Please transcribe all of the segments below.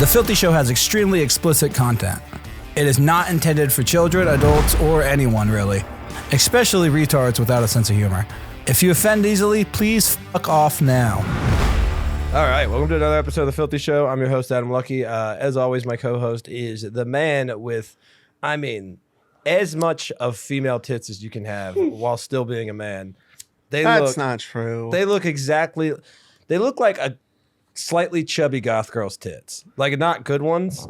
The Filthy Show has extremely explicit content. It is not intended for children, adults, or anyone really, especially retards without a sense of humor. If you offend easily, please fuck off now. All right, welcome to another episode of The Filthy Show. I'm your host, Adam Luckey. As always, my co-host is the man with, as much of female tits as you can have while still being a man. That's not true. They look like a slightly chubby goth girl's tits. Like, not good ones,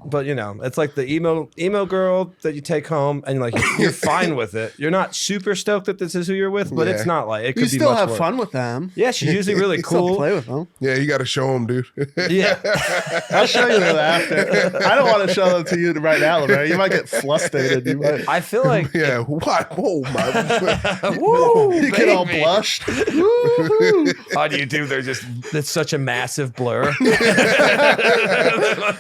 but you know, it's like the emo girl that you take home and you're fine with it. You're not super stoked that this is who you're with, but it's not like it could be much still have worse. Fun with them. Yeah, she's usually really cool. Still play with them. Yeah, you got to show them, dude. Yeah, I'll show you them after. I don't want to show them to you right now, LeMaire. You might get flustered. You might. I feel like what? Oh my! Woo, you get all blushed. On YouTube, it's such a massive blur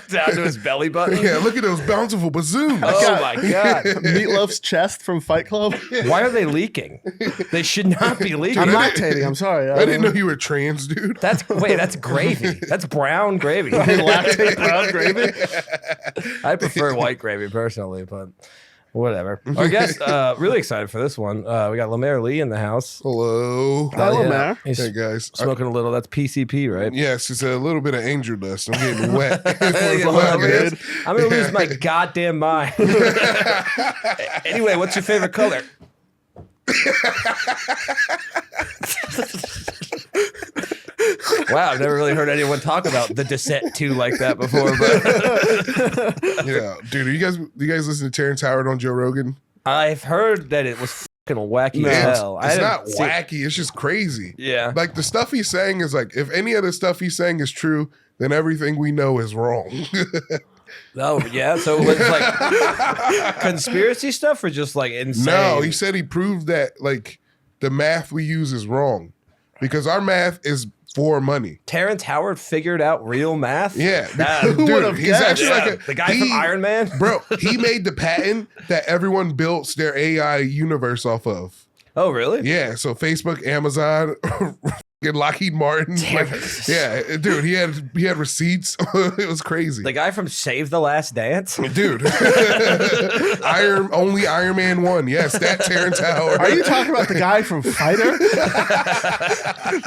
down to his belly button. Yeah, look at those bountiful bazooms. Oh my god! Meatloaf's chest from Fight Club. Why are they leaking? They should not be leaking. I'm lactating. I'm sorry. I didn't know you were trans, dude. That's gravy. That's brown gravy. Lactate brown gravy. I prefer white gravy personally, but whatever. Our guest, really excited for this one. We got LeMaire Lee in the house. Hello. Hi, LeMaire. He's Hey guys. smoking a little. That's PCP, right? Yes, it's a little bit of angel dust. I'm getting wet. I'm gonna lose my goddamn mind. Anyway, what's your favorite color? Wow, I've never really heard anyone talk about The Descent 2 like that before. But Yeah, dude, do you guys listen to Terrence Howard on Joe Rogan? I've heard that it was fucking wacky as hell. It's not wacky. It's just crazy. Yeah. Like the stuff he's saying is like, if any of the stuff he's saying is true, then everything we know is wrong. Oh, yeah. So it's like conspiracy stuff or just like insane? No, he said he proved that like the math we use is wrong because our math is for money. Terrence Howard figured out real math? Yeah. Who would have he's guessed? actually like the guy from Iron Man? Bro, he made the patent that everyone builds their AI universe off of. Oh, really? Yeah, so Facebook, Amazon, and Lockheed Martin. Yeah, dude, he had receipts. It was crazy. The guy from Save the Last Dance? Dude. Only Iron Man 1. Yes, that Terrence Howard. Are you talking about the guy from Fighter?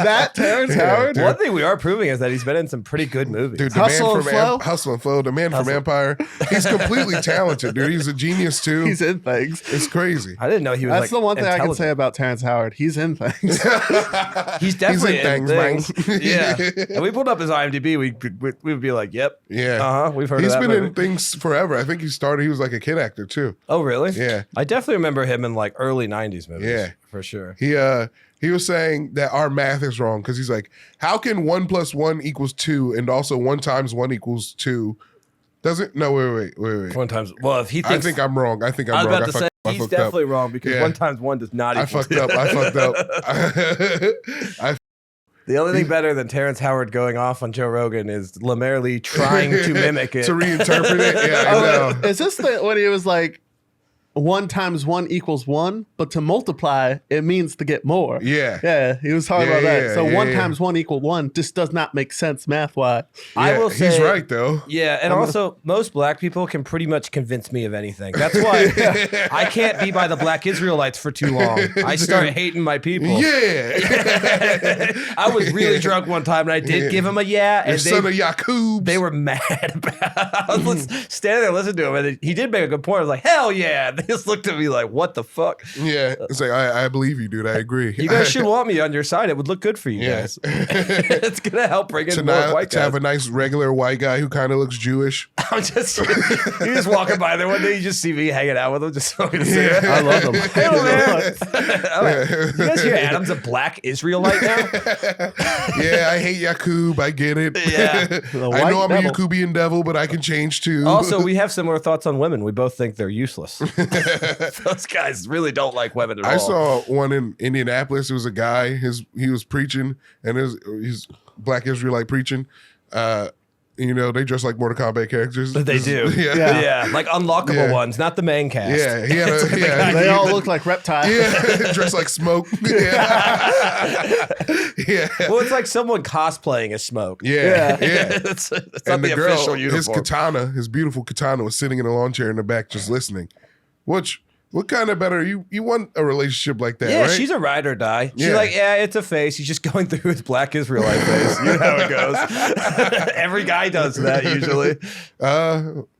That Terrence Howard? One thing we are proving is that he's been in some pretty good movies. Dude, the Hustle and Flow? Hustle and Flow, the man from Empire. He's completely talented, dude. He's a genius too. He's in things. It's crazy. I didn't know he was That's the one thing I can say about Terrence Howard. He's in things. He's definitely in things, man. Yeah. And we pulled up his IMDb, we would be like, yep. Yeah. We've heard He's of that been movie. in things forever. I think he was like a kid actor too. Oh, really? Yeah. I definitely remember him in like early 90s movies. Yeah. For sure. He was saying that our math is wrong because he's like, how can 1 + 1 = 2 and also 1 × 1 = 2? Doesn't no wait. One times. Well, if he thinks, I think I'm wrong. I was about wrong. to say he's definitely wrong because 1 × 1 does not equal. I fucked up. The only thing better than Terrence Howard going off on Joe Rogan is LeMaire Lee trying to mimic it. To reinterpret it. Yeah, I know. Is this when he was like 1 × 1 = 1, but to multiply it means to get more? Yeah. He was talking about that. So 1 yeah. × 1 = 1 just does not make sense math wise. I will say he's right though. Yeah, and also most black people can pretty much convince me of anything. That's why I can't be by the black Israelites for too long. I start hating my people. Yeah. I was really drunk one time and I did give him a yeah, and son of Yakub. they were mad about it. I was standing there listening to him, and he did make a good point. I was like, hell yeah. They just looked at me like, what the fuck? Yeah. It's like, I believe you, dude. I agree. You guys should want me on your side. It would look good for you guys. It's going to help bring in more white guys. To have a nice regular white guy who kind of looks Jewish. I'm just, you're just walking by there one day, you just see me hanging out with him, just smoking a cigarette. I love him. Hey, man. You guys hear Adam's a black Israelite now? Yeah, I hate Yakub. I get it. Yeah. I know I'm a Yakubian devil, but I can change too. Also, we have similar thoughts on women. We both think they're useless. Those guys really don't like women at all. I saw one in Indianapolis. It was a guy. He was preaching, and he's black Israelite preaching. You know, they dress like Mortal Kombat characters. They do. Yeah. Like unlockable ones, not the main cast. Yeah, They all look like reptiles. Yeah, dressed like Smoke. Yeah. Yeah. Well, it's like someone cosplaying as Smoke. Yeah. It's not And the the girl, official uniform. his katana, his beautiful katana, was sitting in a lawn chair in the back just listening. What kind of better? You want a relationship like that, Yeah, right? she's a ride or die. She's Yeah. like, it's a phase. He's just going through his black Israelite phase. You know how it goes. Every guy does that usually.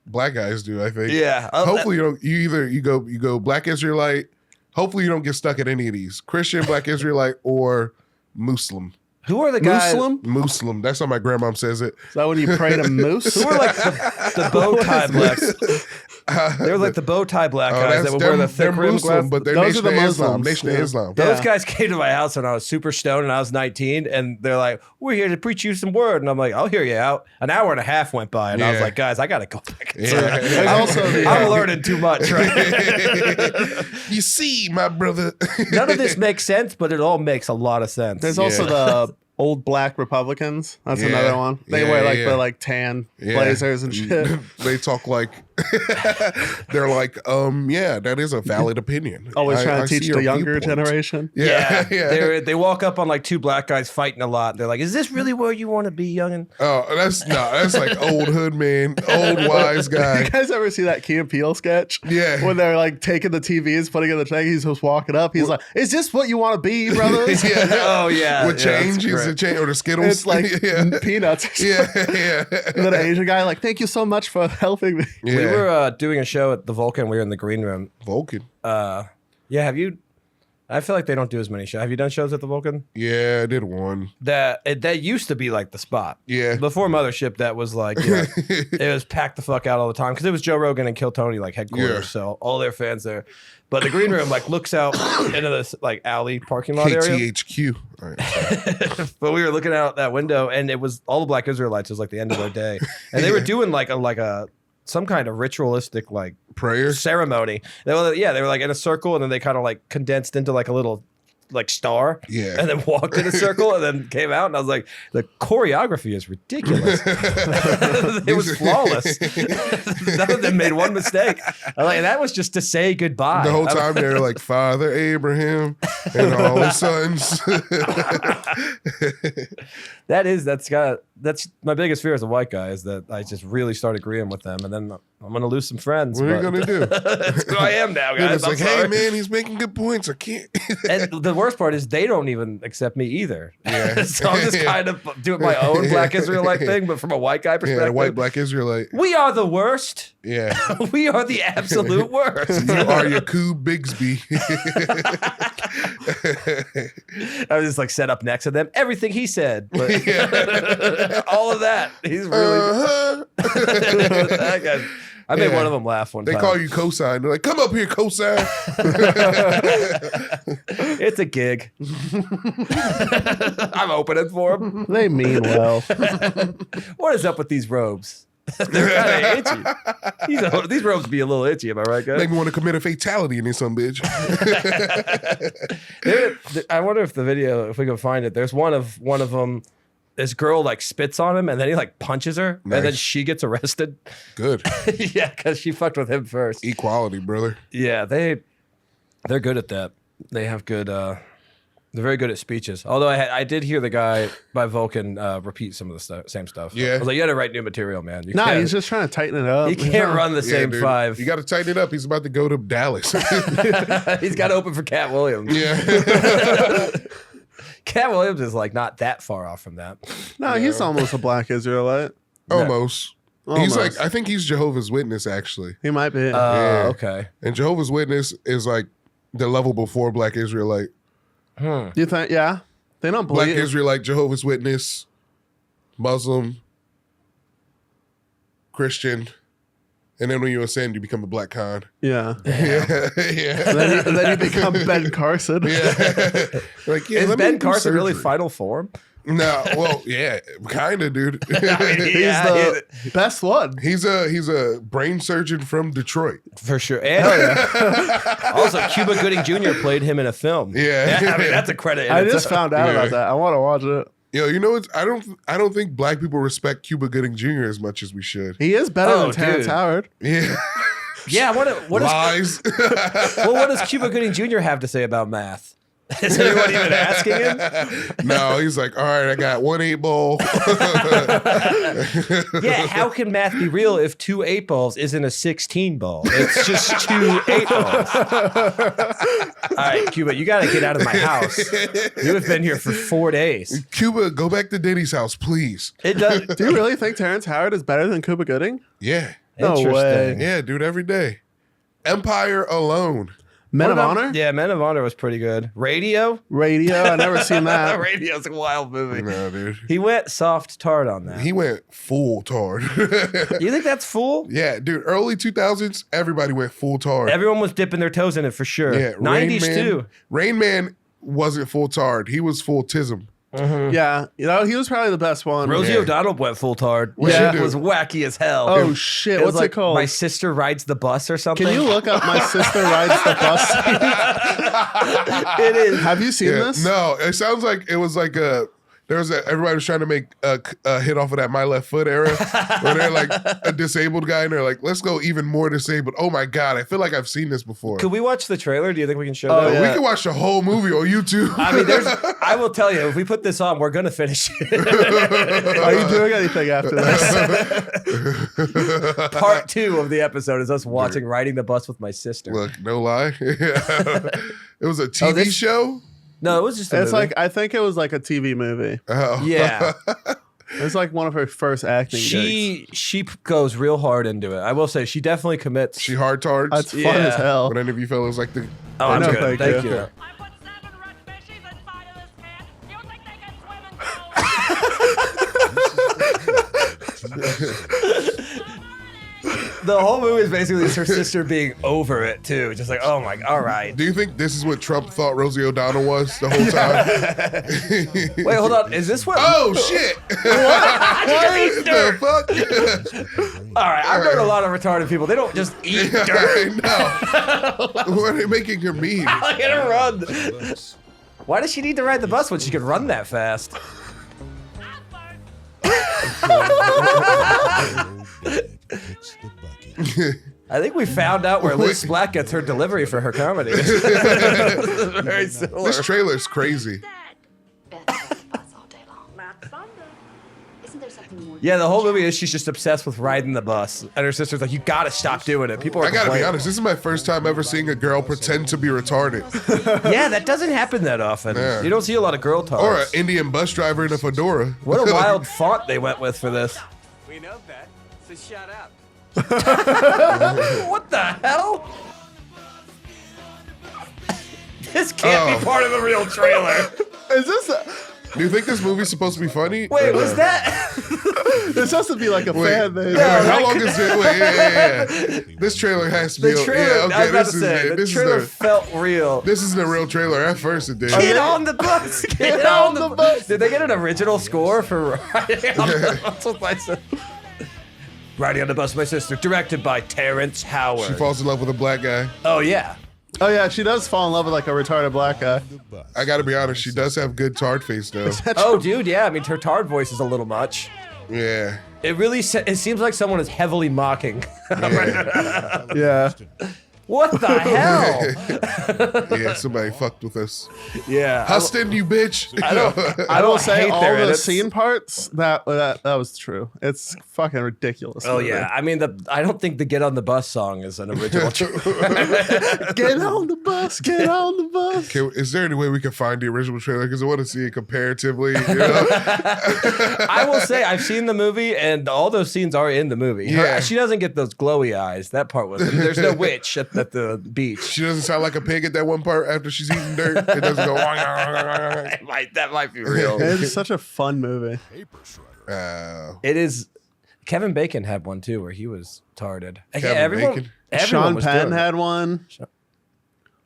Black guys do, I think. Yeah. Hopefully you don't. You go Black Israelite. Hopefully you don't get stuck at any of these: Christian, Black Israelite, or Muslim. Who are the guys? Muslim. That's how my grandmom says it. Is that when you pray to moose? Who are like the bow tie blacks? They were like the bow tie black guys that would wear the thick rim Muslim, glasses. but they're Those are Nation the of Islam. Muslims. Nation of Yeah. Islam. Those guys came to my house when I was super stoned and I was 19, and they're like, "We're here to preach you some word," and I'm like, "I'll hear you out." An hour and a half went by, and I was Yeah. like, "Guys, I gotta go back." Yeah. There's also the, I'm learning too much, right? You see, my brother. None of this makes sense, but it all makes a lot of sense. there's also the old black Republicans. That's Yeah. another one. They Yeah, wear like yeah. the like tan Yeah. blazers and shit. They talk like they're like, yeah, that is a valid opinion. Always I trying to see teach your the younger viewpoint. generation. Yeah, yeah. They walk up on like two black guys fighting a lot. They're like, "Is this really where you want to be, youngin'?" Oh, that's like old hood man, old wise guy. You guys ever see that Key and Peele sketch? Yeah. When they're like taking the TVs, putting it in the tank, he's just walking up. He's like, "Is this what you want to be, brothers?" Yeah. Oh yeah, With yeah, change, that's is it great. change or the Skittles? It's like yeah, peanuts. Or something. yeah. And then an Asian guy like, "Thank you so much for helping me." Yeah. We were doing a show at the Vulcan. We were in the green room. Vulcan. Yeah, have you? I feel like they don't do as many shows. Have you done shows at the Vulcan? Yeah, I did one. That used to be like the spot. Yeah. Before Mothership, that was like, it was packed the fuck out all the time because it was Joe Rogan and Kill Tony like headquarters, Yeah. so all their fans there. But the green room like looks out into this like alley parking lot area. KTHQ. All right. But we were looking out that window, and it was all the Black Israelites. It was like the end of their day, and they were doing like a some kind of ritualistic like Prayer. ceremony. They were like in a circle, and then they kind of like condensed into like a little like star, Yeah. and then walked in a circle, and then came out, and I was like, the choreography is ridiculous. It was flawless. None of them made one mistake. I like that was just to say goodbye The whole time they're like Father Abraham and all his sons. That's my biggest fear as a white guy is that I just really start agreeing with them, and then I'm gonna lose some friends. What are you gonna do? That's who I am now, And guys. it's I'm like, sorry. hey man, he's making good points. I can't. And the worst part is they don't even accept me either. Yeah. So I'm just kind of doing my own Black Israelite thing, but from a white guy perspective. Yeah, the white Black Israelite. We are the worst. Yeah. We are the absolute worst. You are Yakub Bigsby. I was just like set up next to them. Everything he said, but all of that. He's really that guy. I made one of them laugh one They time. call you cosign. They're like, come up here, cosign. It's a gig. I'm opening for him. They mean well. What is up with these robes? They're kind of itchy. These robes be a little itchy, am I right, guys? Make me want to commit a fatality in this some bitch. I wonder if the video, if we can find it. There's one of them. This girl like spits on him, and then he like punches her, and then Nice. she gets arrested. Good. Yeah, because she fucked with him first. Equality, brother. Yeah, they're good at that. They have good. They're very good at speeches. Although I did hear the guy by Vulcan repeat some of the same stuff. Yeah. I was like, you got to write new material, man. You Nah, can't- he's just trying to tighten it up. He can't run the Yeah, same dude. five. You got to tighten it up. He's about to go to Dallas. He's got to open for Cat Williams. Yeah. Cat Williams is like not that far off from that. No, he's almost a Black Israelite. Almost. He's Almost. like, I think he's Jehovah's Witness, actually. He might be. Yeah. Okay. And Jehovah's Witness is like the level before Black Israelite. You think? Yeah, they don't Black believe. Israelite, Jehovah's Witness, Muslim, Christian. And then when you ascend, you become a Black Khan. Yeah. Yeah. And then you become Ben Carson. Yeah. Like, yeah, Is let me Ben do Carson really surgery. final form? No, well, yeah, kind of, dude. He's the best one. He's a brain surgeon from Detroit. For sure. And also, Cuba Gooding Jr. played him in a film. Yeah. I mean, that's a credit. in I itself. just found out Yeah. about that. I want to watch it. Yo, you know what? I don't think black people respect Cuba Gooding Jr. as much as we should. He is better than Terrence dude. Howard. Yeah. Yeah, what Lies. well, what does Cuba Gooding Jr. have to say about math? Is anyone even asking him? No, he's like, all right, I got 1 8-ball. Yeah, how can math be real if 2 8-balls isn't a 16 ball? It's just 2 8-balls. All right, Cuba, you got to get out of my house. You have been here for 4 days. Cuba, go back to Diddy's house, please. It does. Do you really think Terrence Howard is better than Cuba Gooding? Yeah. No way. Yeah, dude, every day. Empire alone. Men of Honor? Yeah, Men of Honor was pretty good. Radio? Radio. I never seen that. Radio's a wild movie. No, dude. He went soft tard on that. He went full tard. You think that's full? Yeah, dude. Early 2000s, everybody went full tard. Everyone was dipping their toes in it for sure. Yeah, 90s Man, too. Rain Man wasn't full tard. He was full tism. Yeah. You know, he was probably the best one. Rosie Yeah. O'Donnell went full tard. What'd she It do? was wacky as hell. Oh, shit. It was What's like it called? My Sister Rides the Bus or something. Can you look up My Sister Rides the Bus? It is. Have you seen this? No, it sounds like it was like everybody was trying to make a hit off of that My Left Foot era where they're like a disabled guy and they're like, let's go even more disabled. Oh my God, I feel like I've seen this before. Could we watch the trailer? Do you think we can show Oh, that? yeah. We can watch the whole movie on YouTube. I mean, I will tell you, if we put this on, we're going to finish it. Are you doing anything after this? Part 2 of the episode is us watching Riding the Bus with My Sister. Look, no lie. It was a TV this- show. No, it was just a It's movie. like, I think it was like a TV movie. Oh. Yeah. It's like one of her first acting gigs. She goes real hard into it. I will say she definitely commits. She hard tards. That's fun Yeah. as hell. Would any of you fellas like the? Oh, I'm No, good. thank Thank you. you. I put 7 red fishies inside of this can. You think they can swim in The whole movie is basically just her sister being over it too. Just like, oh my, all right. Do you think this is what Trump thought Rosie O'Donnell was the whole time? Wait, hold on. Is this what? Oh shit! The fuck? All right, I've known a lot of retarded people. They don't just eat dirt. I know. What are they making her mean? Look at her run. Why does she need to ride the bus when she can run that fast? I think we found out where Liz Black gets her delivery for her comedy. Very similar. This trailer's crazy. Yeah, the whole movie is she's just obsessed with riding the bus, and her sister's like, "You gotta stop doing it." People are. I gotta be complaining. honest. This is my first time ever seeing a girl pretend to be retarded, Yeah, that doesn't happen that often. Yeah. You don't see a lot of girl talks. or an Indian bus driver in a fedora. What a wild font they went with for this. We know that, so shut up. What the hell? This can't be part of the real trailer. Is this? Do you think this movie's supposed to be funny? Wait, was that? This has to be like a Wait, fan thing. how long is it? Wait, yeah. This trailer has to be. The trailer. Yeah, I was okay, about this to is say it. the trailer felt real. This isn't a real trailer. At first, it did. Get on the bus. Get on the bus. Did they get an original score for Riding on the Bus with My Sister? Riding on the Bus with My Sister, directed by Terrence Howard. She falls in love with a black guy. Oh yeah. Oh yeah, she does fall in love with like a retarded black guy. I gotta be honest. She does have good tard face though. Oh dude, yeah. I mean, her tard voice is a little much. Yeah. It really. It seems like someone is heavily mocking. Yeah. What the hell? Yeah, somebody fucked with us. Yeah. Huston, you bitch. I don't I will say hate all their the edits. scene parts that was true. It's fucking ridiculous. Oh movie. yeah, I mean I don't think the "Get on the Bus" song is an original. Get on the bus. Get on the bus. Okay, is there any way we can find the original trailer? Because I want to see it comparatively. You know? I will say I've seen the movie, and all those scenes are in the movie. Yeah. She doesn't get those glowy eyes. That part was. There's no witch at the beach. She doesn't sound like a pig at that one part after she's eating dirt. It doesn't go. That might be real. It's such a fun movie. It is. Kevin Bacon had one too, where he was tarded. Kevin Bacon? Sean was Penn doing it. had one.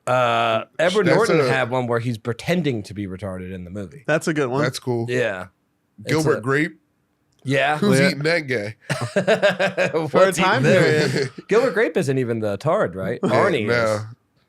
Edward That's Norton a- had one where he's pretending to be retarded in the movie. That's a good one. That's cool. Yeah. Gilbert a- Grape. Yeah. Who's Yeah. eating that guy? For a time period. Gilbert Grape isn't even the tard, right? Arnie No. is.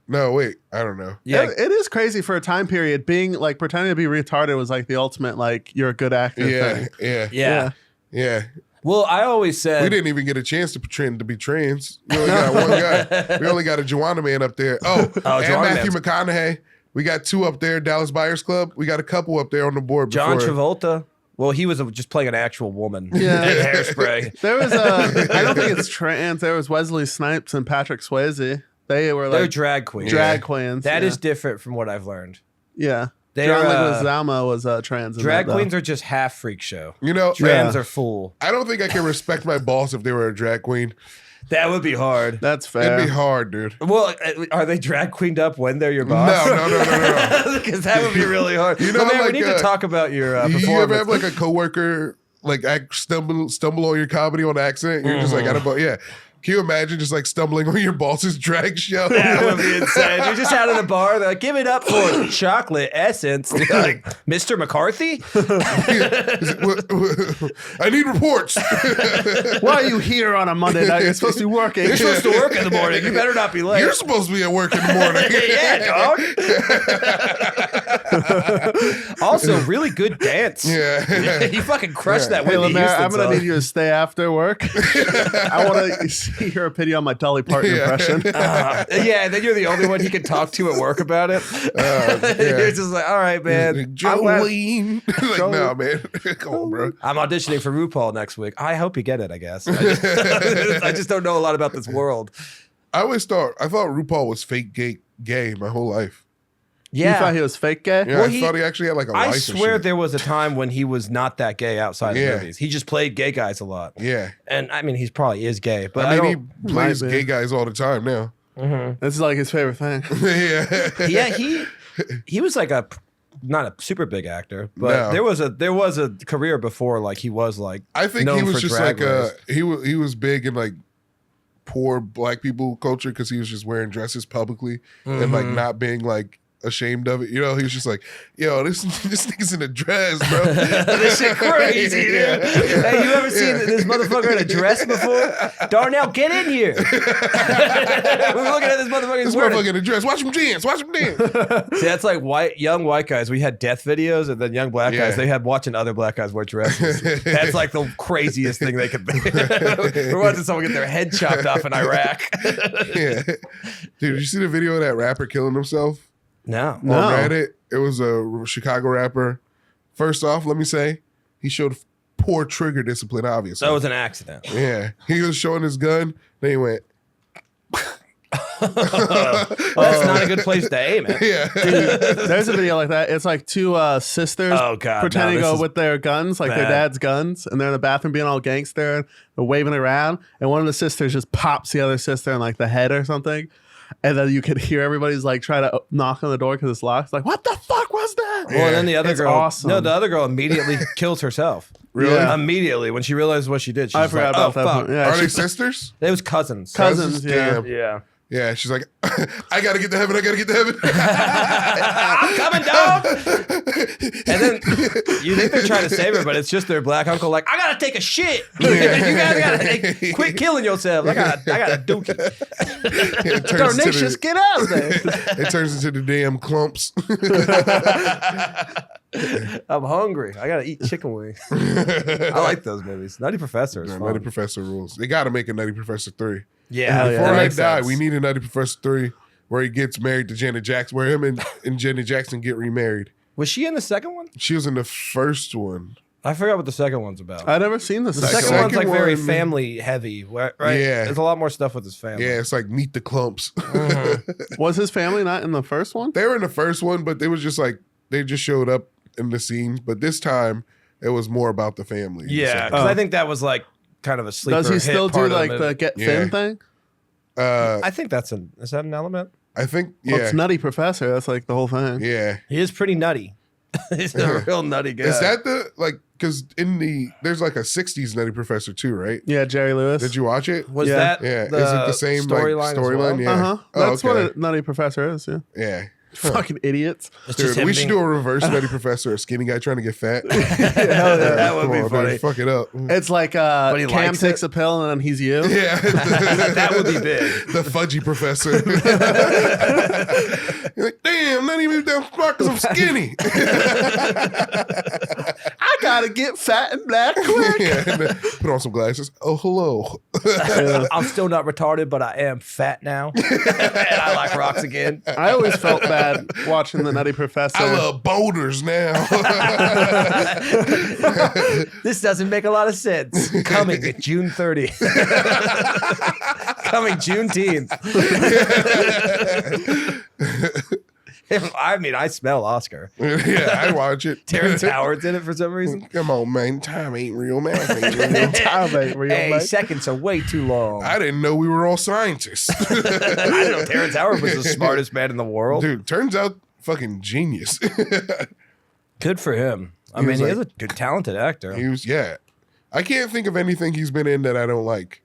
No, wait. I don't know. Yeah. It is crazy for a time period. Being like pretending to be retarded was like the ultimate like you're a good actor Yeah, thing. yeah, Yeah. Well, I always said We didn't even get a chance to pretend to be trans. We only got one guy. We only got a Joanna Man up there. Oh, and Joanna Matthew Man's- McConaughey. We got 2 up there. Dallas Buyers Club. We got a couple up there on the board. John before. Travolta. Well, he was just playing an actual woman. Yeah. in Hairspray. There was I don't think it's trans. There was Wesley Snipes and Patrick Swayze. They were They're like drag queens. drag queens. That yeah. is different from what I've learned. Yeah. They John are, Leguizamo was trans. in Drag that, though. queens are just half freak show. You know, Trans Yeah. are full. I don't think I can respect my boss if they were a drag queen. That would be hard. That's fair. It'd be hard, dude. Well, are they drag queened up when they're your boss? No. Because that would be really hard. You know, man, like, we need to talk about your performance. You ever have like a coworker like stumble on your comedy on accident? You're just like, yeah. Can you imagine just like stumbling on your boss's drag show? That would be insane. You're just out of the bar. They're like, give it up for chocolate essence. You're like, Mr. McCarthy? I need reports. Why are you here on a Monday night? You're supposed to be working. You're supposed to work in the morning. You better not be late. You're supposed to be at work in the morning. Yeah, dog. Also, really good dance. Yeah. You fucking crushed that Hey, Whitney LeMaire, Houston I'm going song. to need you to stay after work. I want to see your opinion on my Dolly Parton Yeah. impression. Yeah, and then you're the only one he can talk to at work about it. You're just like, all right, man. I'm glad- Jolene. Like, no, man. Come on, bro. I'm auditioning for RuPaul next week. I hope you get it, I guess. I just don't know a lot about this world. I thought RuPaul was fake gay my whole life. You thought Yeah. he was fake gay? Yeah, Well, I thought he actually had like a I wife. swear and shit. there was a time when he was not that gay outside Yeah. of movies. He just played gay guys a lot. Yeah. And I mean, he's probably is gay, but I mean, don't. he plays might be. gay guys all the time now. This is like his favorite thing. Yeah. Yeah, he was like not a super big actor, but No. there was a career before like he was like I think known he was for just Drag like Race. he was big in like poor black people culture because he was just wearing dresses publicly and like not being like ashamed of it. You know, he was just like, yo, this nigga's in a dress, bro. This shit crazy, dude. Yeah. Hey, you ever seen this motherfucker in a dress before? Darnell, get in here. We're looking at this motherfucker. This He's wearing a- motherfucker in a dress. Watch him dance. Watch him dance. See, that's like young white guys. We had death videos, and then young black Yeah. guys. They had watching other black guys wear dresses. That's like the craziest thing they could be. We're watching someone get their head chopped off in Iraq. Yeah. Dude, did you see the video of that rapper killing himself? No. No. On Reddit. It was a Chicago rapper. First off, let me say, he showed poor trigger discipline, obviously. That was an accident. Yeah. He was showing his gun. Then he went, That's not a good place to aim it. yeah. There's a video like that. It's like two sisters Oh, God, pretending no, to this go is with their guns, like their bad. dad's guns, and they're in the bathroom being all gangster and waving around. And one of the sisters just pops the other sister in like the head or something. And then you could hear everybody's like trying to knock on the door because it's locked. It's like, what the fuck was that? Well, and then the other It's girl, awesome. no, the other girl immediately kills herself. Really? Yeah. Immediately when she realized what she did, she I was forgot like, about that. fuck. Yeah, Are she- they sisters? It was cousins. Cousins, yeah. Damn. Yeah. Yeah, she's like, I gotta get to heaven. I gotta get to heaven. I'm coming, dog. And then you think they're trying to save her, but it's just their black uncle. Like, I gotta take a shit. You guys gotta quit killing yourself. I got a dookie. It turns into Darnatius, get out there. it turns into the damn clumps. I'm hungry. I gotta eat chicken wings. I like those movies. Nutty Professor is fun. Nutty Professor rules. They gotta make a Nutty Professor 3. Yeah, Hell yeah. Before That I makes die, sense. we need a Nutty Professor 3 where he gets married to Janet Jackson, where him and Janet Jackson get remarried. Was she in the second one? She was in the first one. I forgot what the second one's about. I've never seen the The second second one. one's like very one- family heavy, right? Yeah. There's a lot more stuff with his family. Yeah, it's like Meet the Clumps. Was his family not in the first one? They were in the first one, but it was just like they just showed up in the scenes. But this time, it was more about the family. Yeah, So, because I think that was like kind of a sleeper. Does he hit still do part of like movie. the get Yeah. thin thing? I think is that an element? I think, Well, yeah, it's Nutty Professor. That's like the whole thing. yeah. He is pretty nutty. He's a real nutty guy. Is that the because there's like a '60s Nutty Professor too, right? Yeah, Jerry Lewis. Did you watch it? Was Yeah. that Yeah. the Is it the same storyline? storyline? Yeah. Uh huh. Oh, That's what okay. a Nutty Professor is. Yeah. Yeah. Fucking idiots. It's just Dude, him we should being- do a reverse Nutty Professor, a skinny guy trying to get fat. That would Come be on, funny. dude, fuck it up. It's like he Cam likes takes it? a pill and then he's you. Yeah, That would be big. the fudgy professor. You're like, damn, not even that smart because I'm skinny. I gotta get fat and black quick. Yeah, and then put on some glasses. Oh, hello. I'm still not retarded, but I am fat now. And I like rocks again. I always felt bad watching the Nutty Professor. I love boulders now. This doesn't make a lot of sense. Coming June 30th. Coming Juneteenth. I mean, I smell Oscar. Yeah, I watch it. Terrence Howard's in it for some reason. Come on, man. Time ain't real, man. Ain't real. Time ain't real, Hey, mate. seconds are way too long. I didn't know we were all scientists. I didn't know Terrence Howard was the smartest man in the world. Dude, turns out fucking genius. Good for him. I He mean, was he like- is a good, talented actor. He was, yeah. I can't think of anything he's been in that I don't like.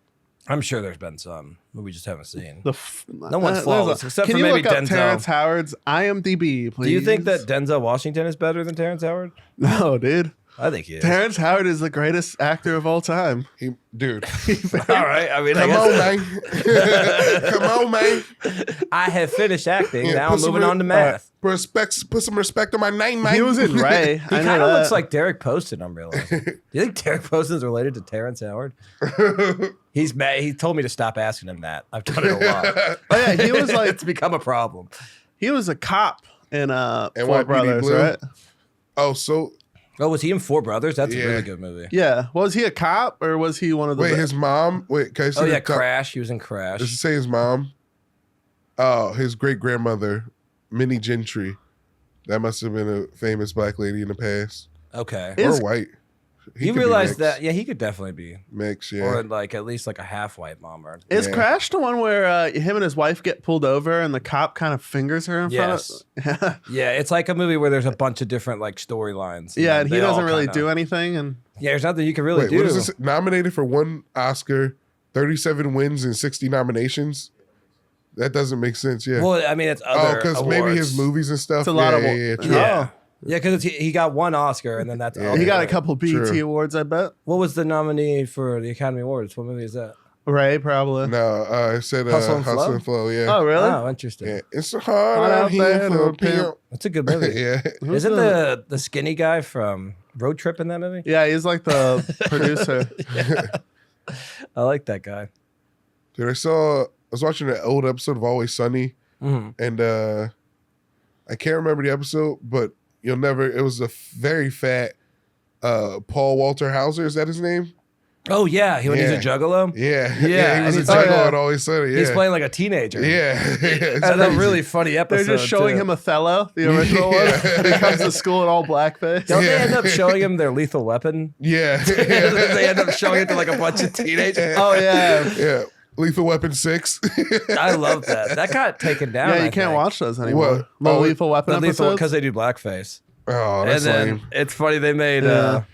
I'm sure there's been some that we just haven't seen. No one's flawless, except Can for you maybe look up Denzel. Terrence Howard's IMDb, please? Do you think that Denzel Washington is better than Terrence Howard? No, dude. I think he is. Terrence Howard is the greatest actor of all time. Dude, All right. I mean, I come guess on, man. Come on, man. I have finished acting. Yeah, now put I'm some moving on to math. Put some respect on my name, man. He was in Ray. He I know kind of that. looks like Derek Poston, I'm realizing. Do you think Derek Poston's related to Terrence Howard? He's mad. He told me to stop asking him that. I've done it a lot. Oh yeah, he was like It's become a problem. he was a cop in Four NYPD Brothers, Blue? right? Oh, so Oh, was he in Four Brothers? That's a Yeah. really good movie. Yeah. Was he a cop or was he one of the? wait, his mom. Wait, can I see Oh, the yeah, top- Crash. He was in Crash. Does it say his mom? Oh, his great grandmother, Minnie Gentry. That must have been a famous black lady in the past, Okay. Is- or white. He You could be realize mixed. that, yeah, he could definitely be. Mix, yeah. Or like at least like a half white mom. Or, Is Yeah. Crash the one where him and his wife get pulled over and the cop kind of fingers her in Yes. front of? yeah, it's like a movie where there's a bunch of different like storylines. Yeah, and he they all doesn't really kinda- do anything. And Yeah, there's nothing you can really Wait, do. what is this? Nominated for 1 Oscar, 37 wins, and 60 nominations. That doesn't make sense. Yeah. Well, I mean, it's oh, other because maybe his awards. movies and stuff. It's a lot yeah, of- yeah, true. Yeah. Yeah, because he got one Oscar and then that's all. he got a couple BET True. awards, I bet. What was the nominee for the Academy Awards? What movie is that? Ray, probably. No, I said Hustle Hustle, and Flow? and Flow. Yeah. Oh, really? Oh, interesting. Yeah. It's hard Hard out out here there for to a pimp. That's a good movie. Yeah. Who's Isn't the skinny guy from Road Trip in that movie? Yeah, he's like the producer. I like that guy. Dude, I was watching an old episode of Always Sunny, Mhm. and I can't remember the episode, but it was a very fat Paul Walter Hauser. Is that his name? Oh yeah, when he's a Yeah. juggalo. Yeah. Yeah, he was a and he's- juggalo oh, yeah. on Always Sunny. Yeah. He's playing like a teenager. Yeah. That's a really funny They're episode. just showing too. him Othello, the original one. He comes to school in all blackface. Don't they Yeah. end up showing him their Lethal Weapon? Yeah. They end up showing it to like a bunch of teenagers. Oh, yeah. Yeah. Lethal Weapon 6. I love that. That got taken down. Yeah, I you can't think. watch those anymore. What? The Oh, Lethal Weapon episodes? because they do blackface. Oh, that's and then lame. it's funny they made Yeah.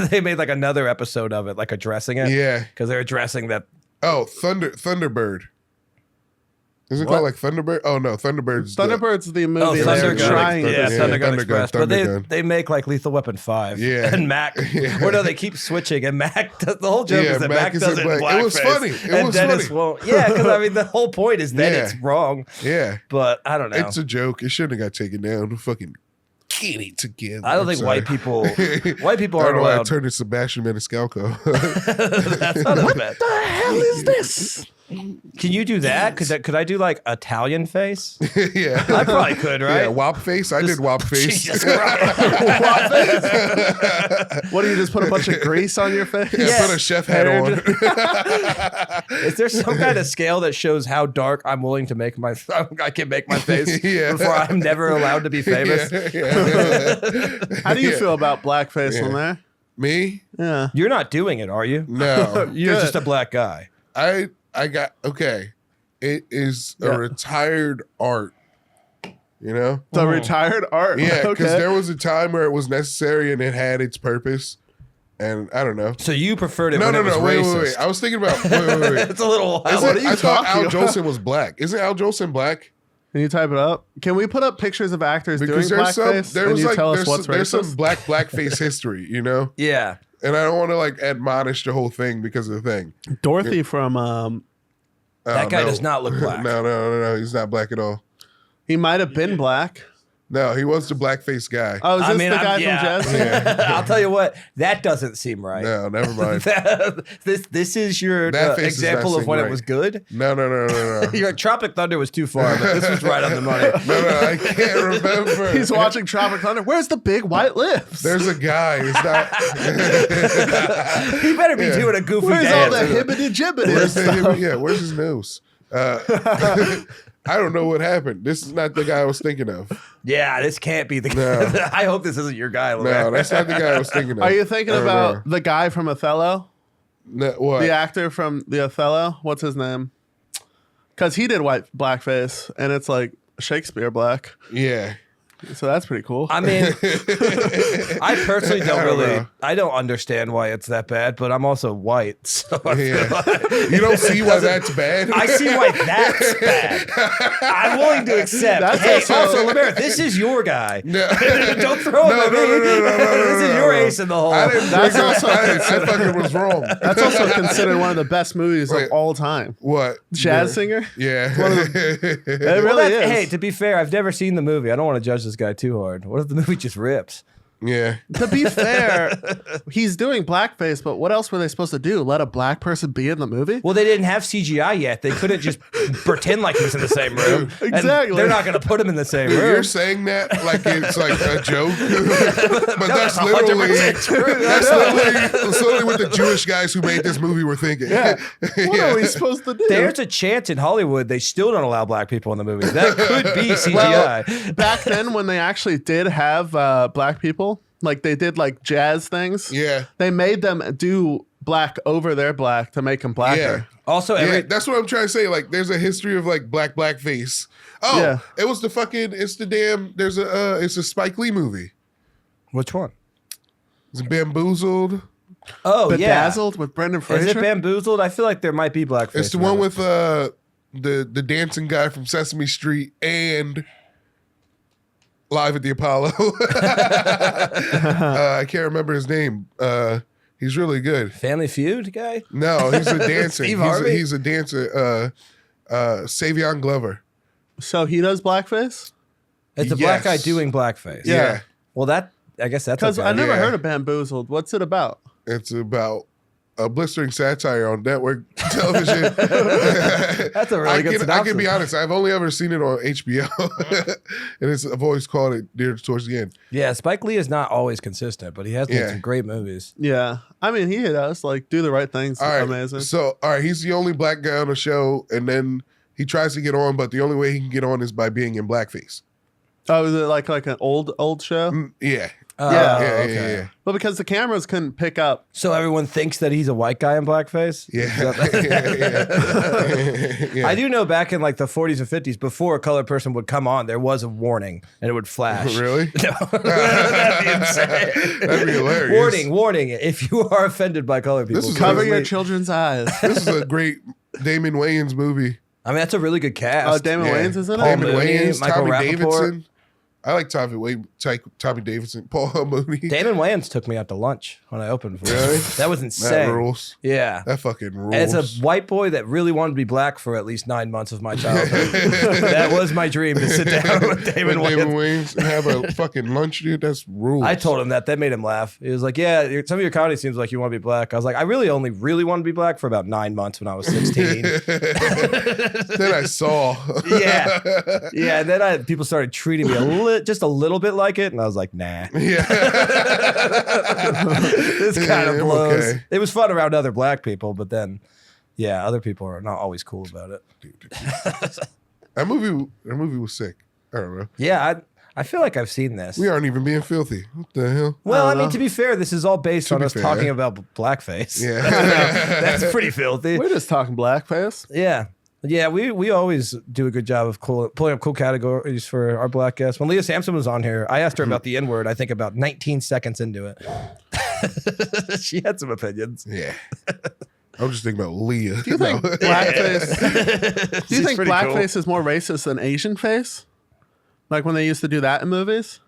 they made like another episode of it, like addressing it. Yeah. Because they're addressing that. Oh, Thunderbird. Isn't it What? called like Thunderbird? Oh no, Thunderbird's Thunderbird's the movie. Oh, they're Thunder Gun. trying Yeah, to Yeah, Thunder Gun Thunder Gun, Express. But Thunder Gun. they make like Lethal Weapon 5. Yeah. And Mac. Yeah. Or no, they keep switching. And Mac does, the whole joke Yeah, is that Mac Mac is does in it in black. It was blackface, funny. It and was Dennis funny. won't. Yeah, because I mean the whole point is that Yeah. it's wrong. Yeah. But I don't know. It's a joke. It shouldn't have got taken down. Fucking get it together. I don't I'm think white sorry. people I aren't don't know why I allowed. turned to Sebastian Maniscalco. That's not as bad. the hell is this? Can you do that? Could I do like Italian face? yeah. I probably could, right? Yeah, wop face. I did wop face. Jesus Christ. What do you just put a bunch of grease on your face? Yeah, Yeah. put a chef hat Hair on. Is there some kind of scale that shows how dark I'm willing to make my I can make my face Yeah. before I'm never allowed to be famous? Yeah. How do you Yeah. feel about blackface, Yeah. LeMaire? Me? Yeah. You're not doing it, are you? No. You're Good. just a black guy. I got okay. It is Yeah. a retired art. You know? The retired art. Yeah, because okay. there was a time where it was necessary and it had its purpose. And I don't know. So you preferred it No, when no, it was no. Wait. racist. I was thinking about. Wait. It's a little wild. Isn't- What are you I thought talking Al about? Jolson was black. Isn't Al Jolson black? Can you type it up? Can we put up pictures of actors Because doing blackface? there And was you like tell us what's there's some racist? blackface history, you know. Yeah. And I don't want to like admonish the whole thing because of the thing. Dorothy from That guy does not look black. No, he's not black at all. he might have been black. No, he was the blackface guy. Oh, is this the guy I'm- from yeah. Jazz? I'll tell you what, that doesn't seem right. No, never mind. this is your That face does not example of seem when right. it was good. No. Your Tropic Thunder was too far, but this was right on the money. No, I can't remember. He's watching Tropic Thunder. Where's the big white lips? There's a guy. It's not. He better be doing a goofy Where's all dance. the hibbity jibbity? Where's where's his nose? I don't know what happened. This is not the guy I was thinking of. Yeah, this can't be the No. I hope this isn't your guy. No, LeMaire. that's not the guy I was thinking of. Are you thinking I don't about know. the guy from Othello? No, what? The actor from the Othello? What's his name? Because he did blackface, and it's like Shakespeare black. Yeah. So that's pretty cool. I mean, I personally don't I don't really, know. I don't understand why it's that bad, but I'm also white, so I feel Yeah. like You don't see why that's bad? I see why that's bad. I'm willing to accept. That's Hey, also- also, LeMaire, this is your guy. No. Don't throw him No, at me. no. This is your ace in the hole. I didn't That's bring also up, I fucking was wrong. That's also considered one of the best movies Wait. of all time. What? Jazz singer? Yeah. It Well, really is. Hey, to be fair, I've never seen the movie. I don't want to judge this guy too hard. What if the movie just rips? Yeah. To be fair, he's doing blackface, but what else were they supposed to do? Let a black person be in the movie? Well, they didn't have CGI yet. They couldn't just pretend like he was in the same room. And Exactly. they're not going to put him in the same Dude, room. you're saying that like it's like a joke, but that's that's literally 100% true. that's literally what the Jewish guys who made this movie were thinking. Yeah. What are we supposed to do? There's a chance in Hollywood they still don't allow black people in the movies. That could be CGI. Back then, when they actually did have black people, like they did like jazz things, Yeah. they made them do black over their black to make them blacker. Yeah. Also, Yeah, that's what I'm trying to say. Like, there's a history of like blackface. Oh, Yeah. it was it's a Spike Lee movie. which one? It's Bamboozled. Oh, yeah. Bedazzled with Brendan Is Fraser. it Bamboozled? I feel like there might be blackface. It's the in one it. with the dancing guy from Sesame Street and Live at the Apollo. I can't remember his name. He's really good. Family Feud guy. No, he's a dancer. Steve Harvey? He's a dancer. Savion Glover. So he does blackface? It's a black guy Yes. doing blackface. Yeah. Well, I guess that's Because okay. I never Yeah. heard of Bamboozled. What's it about? It's about a blistering satire on network television. That's a really good I synopsis. can be honest. I've only ever seen it on HBO, and I've always called it near towards the end. Yeah, Spike Lee is not always consistent, but he has made Yeah. some great movies. Yeah. I mean, he does. Like, do the right things. All right, Amazing. So, all right, he's the only black guy on the show, and then he tries to get on, but the only way he can get on is by being in blackface. Oh, is it like an old show? Yeah, Oh, Yeah. yeah. Well, because the cameras couldn't pick up. So everyone thinks that he's a white guy in blackface? Yeah. Yeah. I do know back in like the 40s and 50s, before a colored person would come on, there was a warning and it would flash. Really? No. That'd be insane. That'd be hilarious. Warning. If you are offended by colored people, This is Cover please your leave. children's eyes. This is a great Damon Wayans movie. I mean, that's a really good cast. Oh, Damon Yeah. Wayans is in it? Damon Mooney, Wayans, Michael Tommy Rappaport. Davidson. I like Tommy Davidson, Paul Mooney. Damon Wayans took me out to lunch when I opened for him. Really? That was That insane. rules. Yeah. That fucking rules. As a white boy that really wanted to be black for at least 9 months of my childhood, that was my dream to sit down with Damon With Damon Wayans. Wayans and have a fucking lunch, dude. That's rules. I told him that. That made him laugh. He was like, yeah, some of your comedy seems like you want to be black. I was like, I really only wanted to be black for about 9 months when I was 16. Then I saw. Yeah. Yeah. And then people started treating me just a little bit like it. And I was like, nah. Yeah. This kind of I'm blows. okay. It was fun around other black people, but then, yeah, other people are not always cool about it. That movie was sick. I don't know. Yeah. I feel like I've seen this. We aren't even being filthy. What the hell? Well, I don't mean, know. to be fair, this is all based on be us fair. talking about blackface. Yeah. That's pretty filthy. We're just talking blackface. Yeah. Yeah, we always do a good job of pulling up cool categories for our black guests. When Leah Sampson was on here, I asked her about the N-word, I think about 19 seconds into it. She had some opinions. Yeah. I'm just thinking about Leah. Do you think blackface? Do you think pretty blackface is more racist than Asian face? Like when they used to do that in movies?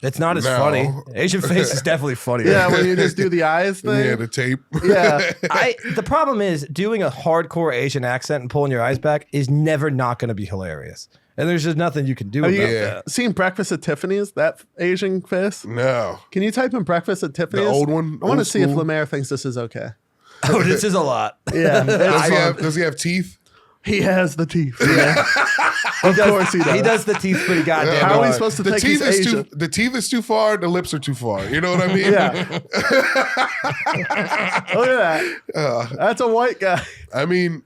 It's not as No. funny. Asian face is definitely funnier. Yeah, when you just do the eyes thing. Yeah, the tape. Yeah. The problem is doing a hardcore Asian accent and pulling your eyes back is never not going to be hilarious. And there's just nothing you can do Have about you that. seen Breakfast at Tiffany's? That Asian face? No. Can you type in Breakfast at Tiffany's? The old one? I want to Old see if school? LeMaire thinks this is okay. Oh, this is a lot. Yeah. Does he have teeth? He has the teeth. Yeah. Of course he does. He does the teeth pretty goddamn How are we hard. supposed to The think teeth he's is Asian? the teeth is too far, the lips are too far. You know what I mean? Yeah. Look at that. That's a white guy. I mean,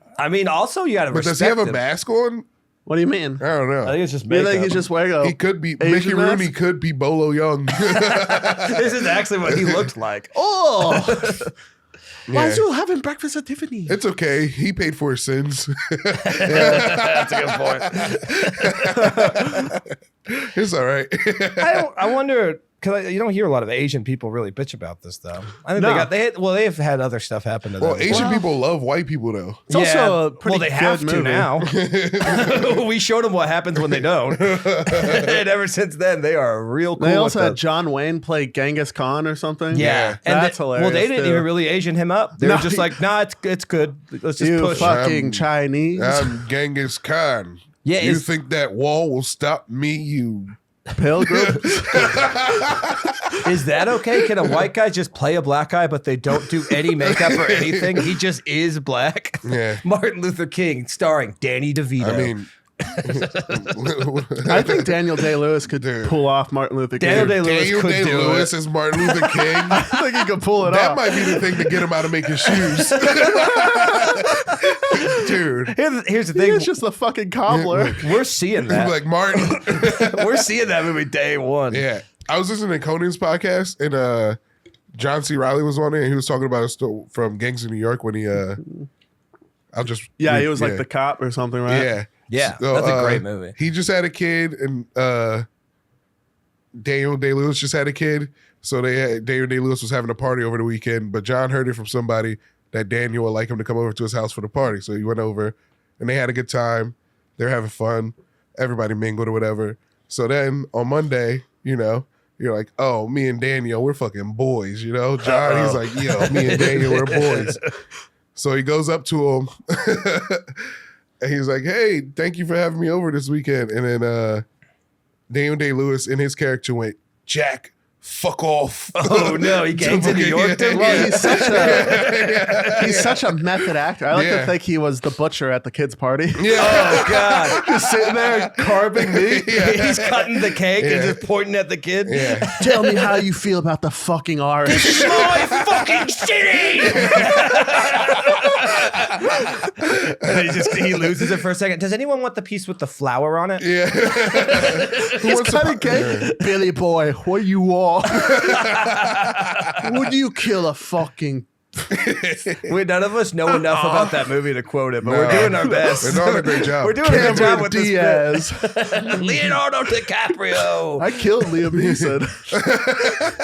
Also you got to but respect does he have a him. mask on? What do you mean? I don't I know. think it's just You makeup. think he's just wearing a He could be Asian Mickey mask? Rooney could be Bolo Young. This is actually what he looked like. Oh! Why Yeah. is you having breakfast at Tiffany? It's okay. He paid for his sins. That's a good point. It's all right. I wonder, because you don't hear a lot of Asian people really bitch about this, though. I think No. they've had other stuff happen to them. Well, Asian people love white people though. It's also a pretty they good have to movie. now. We showed them what happens when they don't, and ever since then they are real cool. They also with had the- John Wayne play Genghis Khan or something. yeah, and that's hilarious. Well, they didn't too. even really Asian him up. They No, were just like, nah, it's good. Let's just You push. fucking Chinese I'm Genghis Khan. Yeah, You is- think that wall will stop me, you pilgrim. Is that okay? Can a white guy just play a black guy, but they don't do any makeup or anything? He just is black. Yeah. Martin Luther King, starring Danny DeVito. I mean I think Daniel Day-Lewis could Dude. pull off Martin Luther King. Daniel Day-Lewis Daniel could do Day-Lewis it. as Martin Luther King. I think he could pull it That off. might be the thing to get him out of making shoes. Dude. Here's the He thing. is just a fucking cobbler. We're seeing He'd that. be like, Martin. We're seeing that movie day one. Yeah. I was listening to Conan's podcast and John C. Reilly was on it and he was talking about a story from Gangs of New York when he I'll just Yeah, he was like the cop or something, right? Yeah. Yeah, So, that's a great movie. He just had a kid and Daniel Day-Lewis just had a kid. So Daniel Day-Lewis was having a party over the weekend, but John heard it from somebody that Daniel would like him to come over to his house for the party. So he went over and they had a good time. They're having fun. Everybody mingled or whatever. So then on Monday, you know, you're like, oh, me and Daniel, we're fucking boys, you know? John, he's like, yo, me and Daniel, we're boys. So he goes up to him and he's like, hey, thank you for having me over this weekend. And then Daniel Day-Lewis in his character went, Jack, fuck off. Oh no, he gangs in New York too. Well, he's such a method actor. I like Yeah. to think he was the butcher at the kids' party. Yeah. Oh god, Just sitting there carving meat. he's cutting the cake and Yeah. just pointing at the kid. Yeah. Tell me how you feel about the fucking Irish. My fucking city. And he loses it for a second. Does anyone want the piece with the flour on it? Yeah. Who wants to Cutting cake. Billy boy, what you want? Would you kill a fucking... None of us know enough about that movie to quote it, but No. we're doing our best. We're doing a great job. We're doing a good job Cameron with this Diaz. bit. Leonardo DiCaprio. I killed Liam Neeson.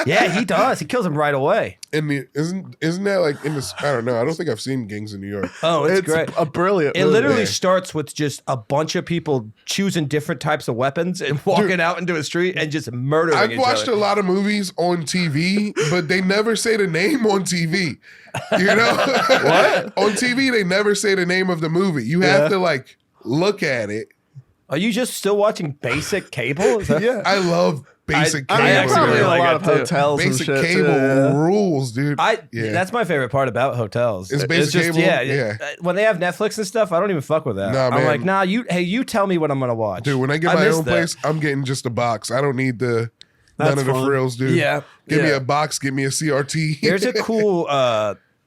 Yeah, he does. He kills him right away. Isn't that like in this? I don't know. I don't think I've seen Gangs in New York. Oh, it's It's great. a brilliant It movie. literally starts with just a bunch of people choosing different types of weapons and walking out into a street and just murdering I've each watched other. a lot of movies on TV, but they never say the name on TV. You know, what on TV they never say the name of the movie. You have to like look at it. Are you just still watching basic cable? Is that- Yeah. I love basic I mean, cable. actually probably really a like lot it of too. hotels and Basic shit. cable too. rules, dude. Yeah. That's my favorite part about hotels. It's basic cable? Yeah. When they have Netflix and stuff, I don't even fuck with that. Nah, I'm man. like, nah, you tell me what I'm gonna watch. Dude, when I get my miss own that. place, I'm getting just a box. I don't need none That's of the fun. frills, dude. Yeah. Give me Yeah. a box, give me a CRT. There's a cool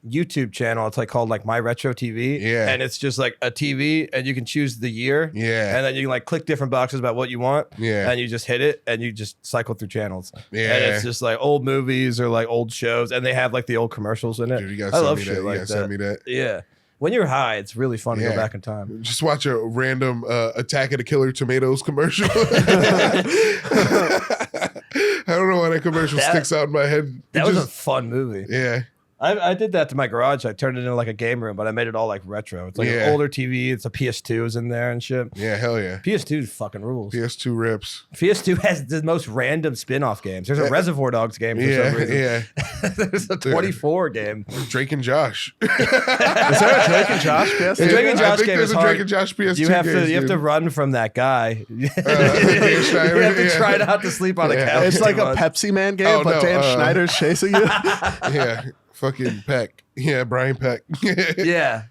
YouTube channel. It's like called like My Retro TV. Yeah. And it's just like a TV and you can choose the year. Yeah. And then you can like click different boxes about what you want. Yeah. And you just hit it and you just cycle through channels. Yeah. And it's just like old movies or like old shows and they have like the old commercials in it. Dude, you gotta I send love me shit that. You like gotta that. send me that. Yeah. When you're high, it's really fun to Yeah. go back in time. Just watch a random Attack of the Killer Tomatoes commercial. I don't know why that commercial sticks out in my head. That was a fun movie. Yeah. I did that to my garage. I turned it into like a game room, but I made it all like retro. It's like an older TV. It's a PS2 is in there and shit. Yeah, hell yeah. PS2 fucking rules. PS2 rips. PS2 has the most random spin-off games. There's a Reservoir Dogs game for some reason. Yeah. There's a 24 game. Drake and Josh. Is there a Drake and Josh PS2? The Drake and I Josh think game there's is a hard. Drake and Josh PS2 You have games, to run from that guy. You Dan Schneider, have to yeah. try not to sleep on a couch. It's like too a much. Pepsi Man game, Oh, but no, Dan Schneider's chasing you. Yeah. Fucking Peck. Yeah, Brian Peck. Yeah.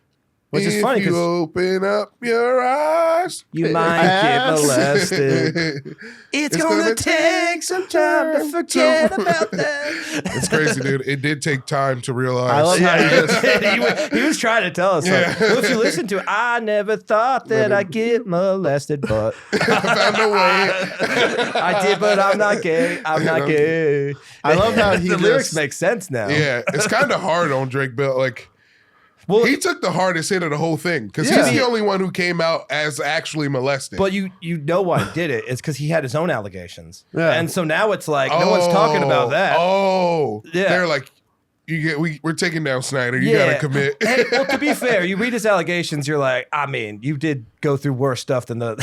Which is If funny you because open up your eyes. you might get molested. It's gonna take some time to forget about that. It's crazy, dude. It did take time to realize. I love how you just. he was trying to tell us. Like, well, if you listen to it, I never thought that I'd get molested, but I found a way. I did, but I'm not gay. I'm not gay. I love how he the lyrics just- make sense now. Yeah, it's kind of hard on Drake Bell. Like, Well, he took the hardest hit of the whole thing because Yeah. he's the only one who came out as actually molested. but you know why he did it? It's because he had his own allegations. Yeah. And so now it's like no one's talking about that. Oh, Yeah. They're like, we're taking down Snyder. You gotta commit. Hey, well, to be fair, you read his allegations, you're like, I mean, you did go through worse stuff than than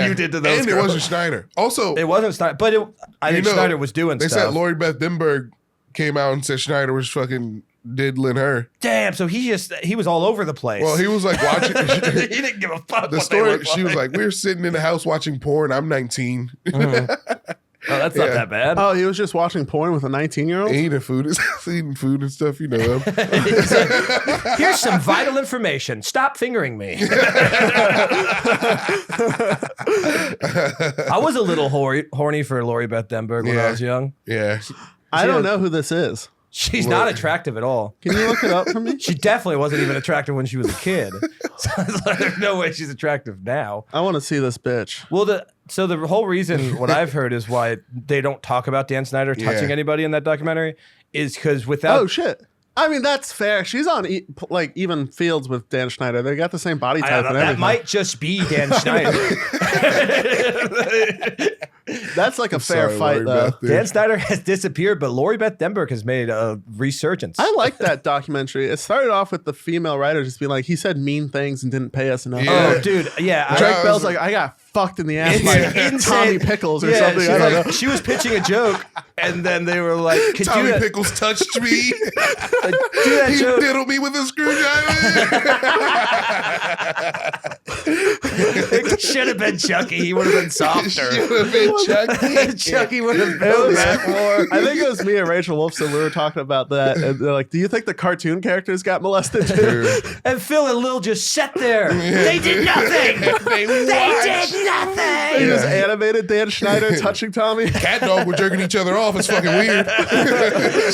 you did to those and girls. it wasn't Snyder. Also, It wasn't Snyder, but I think Snyder was doing They stuff. said Lori Beth Denberg came out and said Schneider was fucking diddling her. Damn, so he was all over the place. Well, he was like watching he didn't give a fuck. the what story. They looked She was like, we were sitting in the house watching porn. I'm 19. oh, that's not that bad. Oh, he was just watching porn with a 19-year-old? eating food and stuff, you know. He's like, here's some vital information. Stop fingering me. I was a little horny for Lori Beth Denberg when I was young. Yeah. I don't know who this is. She's not attractive at all. Can you look it up for me? She definitely wasn't even attractive when she was a kid. So it's like, there's no way she's attractive now. I want to see this bitch. Well, the whole reason what I've heard is why they don't talk about Dan Snyder touching Yeah. anybody in that documentary is because without Oh, shit. I mean, that's fair. She's on even fields with Dan Schneider. They got the same body type and that everything. might just be Dan Schneider. That's like a fair Sorry, fight, Lori though. Beth, dude. Dan Snyder has disappeared, but Lori Beth Denberg has made a resurgence. I like that documentary. It started off with the female writer just being like, he said mean things and didn't pay us enough. Yeah. Oh, dude, yeah. Drake Bell's like, I got fucked in the ass by Tommy Pickles or Yeah, something. she's I don't like- know. She was pitching a joke, and then they were like, "Could Tommy you Pickles touched me. do that He joke?" diddled me with a screwdriver. It should have been Chucky. He would have been softer. Should have been Chucky. Chucky would have been that more. I think it was me and Rachel Wolfson. We were talking about that. And they're like, do you think the cartoon characters got molested too? And Phil and Lil just sat there. They did nothing. They They watched. did nothing. They just animated Dan Schneider touching Tommy. Cat dog were jerking each other off. It's fucking weird.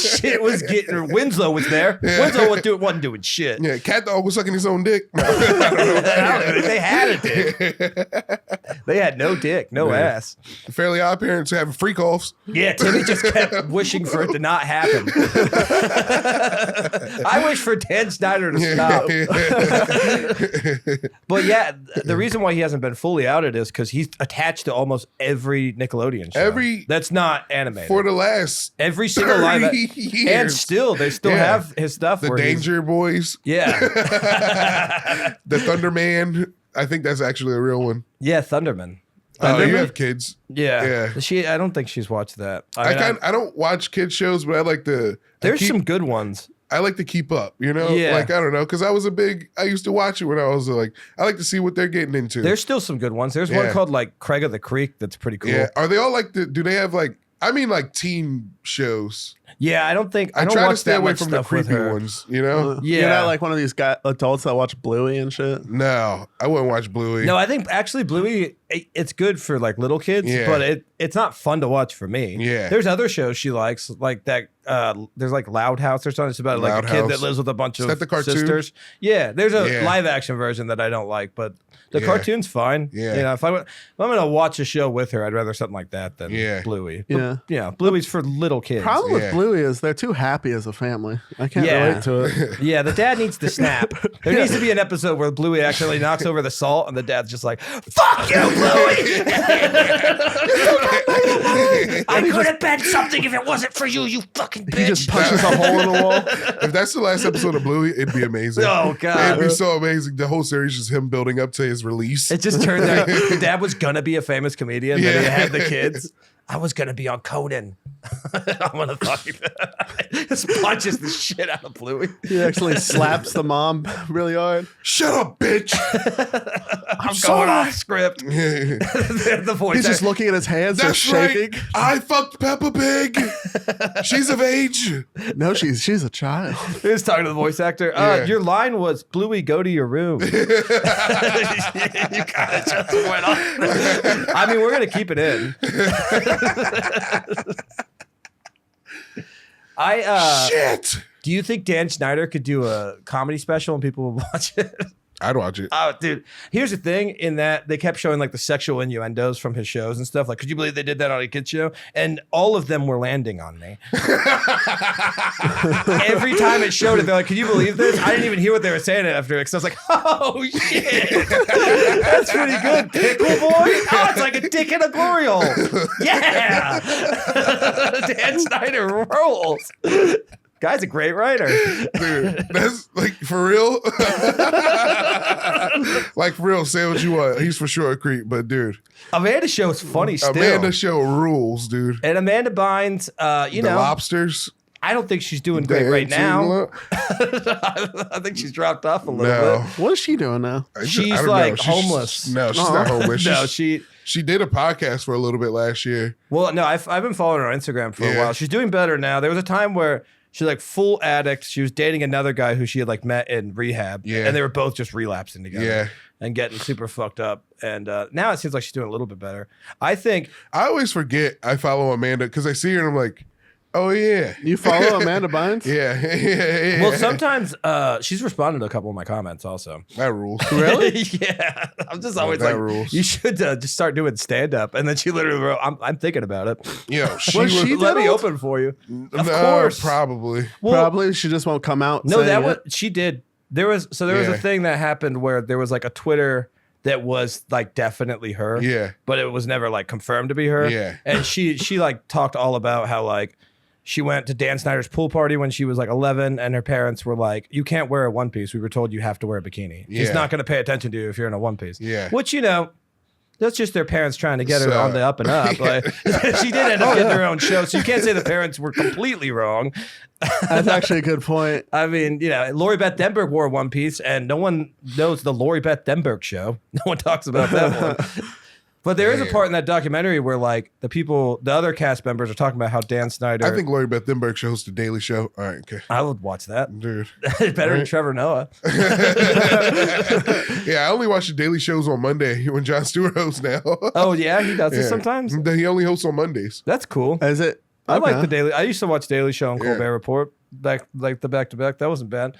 Shit was getting. Winslow was there. Winslow wasn't doing shit. Yeah, cat dog was sucking his own dick. No, I don't know. They had a dick. They had no dick, no ass. Fairly Odd Parents having freak offs. Yeah, Timmy just kept wishing for it to not happen. I wish for Dan Snyder to stop. But yeah, the reason why he hasn't been fully outed is because he's attached to almost every Nickelodeon show. That's not animated. For the last Every single live 30 years. and still they still Yeah. have his stuff. The where he's- Danger Boys, Yeah, the Thunderman. I think that's actually a real one. yeah, Thunderman. Oh, you Thunderman? have kids. Yeah, Yeah. I don't think she's watched that. I don't watch kid shows, but I like to. There's some good ones. I like to keep up, you know? Yeah. Like, I don't know, because I used to watch it when I was like, I like to see what they're getting into. There's still some good ones. There's one Yeah. called like Craig of the Creek that's pretty cool. Yeah. Are they all like, do they have like, I mean, like teen shows? Yeah, I don't I watch try to stay that away much from the stuff with creepy her. ones, you know? Yeah. You're not like one of these adults that watch Bluey and shit. No, I wouldn't watch Bluey. No, I think actually Bluey, it's good for like little kids, Yeah. but it's not fun to watch for me. Yeah. There's other shows she likes, like that. There's like Loud House or something. It's about like a Loud kid House. that lives with a bunch Is of that the cartoon? sisters. Yeah, there's a Yeah. live action version that I don't like, but the Yeah. cartoon's fine. Yeah. You know, if I'm gonna watch a show with her, I'd rather something like that than Yeah. Bluey. Yeah. Yeah, Bluey's for little kids. Problem with Yeah. Bluey is they're too happy as a family. I can't Yeah. relate to it. Yeah, the dad needs to snap. There needs to be an episode where Bluey actually knocks over the salt, and the dad's just like, "Fuck you, Bluey! I could have been something if it wasn't for you, you fucking bitch." He just punches a hole in the wall. If that's the last episode of Bluey, it'd be amazing. Oh, God. It'd be so amazing. The whole series is him building up to his release. It just turned out the dad was gonna be a famous comedian, but he Yeah. had the kids. I was gonna be on Conan. I'm gonna fucking just punches the shit out of Bluey. He actually slaps the mom really hard. Shut up, bitch. I'm going off script. The voice. He's just looking at his hands. That's just right. shaking. I fucked Peppa Pig. She's of age. No, she's a child. He was talking to the voice actor. Yeah. Your line was, "Bluey, go to your room." You kind of just went on. I mean, we're gonna keep it in. Shit. Do you think Dan Schneider could do a comedy special and people would watch it? I'd watch it. Oh, dude. Here's the thing in that they kept showing like the sexual innuendos from his shows and stuff. Like, could you believe they did that on a kid's show? And all of them were landing on me. Every time it showed it, they're like, "Can you believe this?" I didn't even hear what they were saying after it because I was like, "Oh, shit. That's pretty good. Pickle boy? Oh, it's like a dick in a glory hole. Yeah." Dan Schneider rolls. Guy's a great writer. Dude, that's like for real. Like for real, say what you want. He's for sure a creep, but dude, Amanda Show is funny still. Amanda Show rules, dude. And Amanda Bynes, The lobsters. I don't think she's doing great right now. I think she's dropped off a little No. bit. What is she doing now? She's I don't know. like homeless. No, she's not homeless. No, She did a podcast for a little bit last year. Well, no, I've been following her on Instagram for a Yeah. while. She's doing better now. There was a time where she's like full addict. She was dating another guy who she had like met in rehab. Yeah. And they were both just relapsing together. Yeah. And getting super fucked up. And now it seems like she's doing a little bit better. I think I always forget I follow Amanda because I see her and I'm like, oh yeah. You follow Amanda Bynes? Yeah. well, sometimes she's responded to a couple of my comments also. That rules. Really? Yeah. I'm just always that like, rules. you should just start doing stand up. And then she literally wrote, I'm thinking about it. Yo, she Was was, she Let me diddled? open for you. Of course. Probably. Well, Probably she just won't come out. No, saying that was it. she did. There was Yeah. a thing that happened where there was like a Twitter that was like definitely her. Yeah. But it was never like confirmed to be her. Yeah. And she like talked all about how like she went to Dan Snyder's pool party when she was like 11 and her parents were like, "You can't wear a one piece. We were told you have to wear a bikini. He's Yeah. not going to pay attention to you if you're in a one piece." Yeah. Which, you know, that's just their parents trying to get her So- on the up and up. Like, she did end up getting her own show. So you can't say the parents were completely wrong. That's actually a good point. I mean, you know, Lori Beth Denberg wore one piece, and no one knows the Lori Beth Denberg show. No one talks about that one. But there is a part in that documentary where, like, the other cast members are talking about how Dan Snyder. I think Lori Beth Denberg shows the Daily Show. All right, okay. I would watch that. Dude. Better than Trevor Noah. Yeah, I only watch the Daily Shows on Monday when Jon Stewart hosts now. Oh yeah, he does Yeah. it sometimes. He only hosts on Mondays. That's cool. Is it? I like Okay. the Daily. I used to watch Daily Show and Yeah. Colbert Report back to back. That wasn't bad.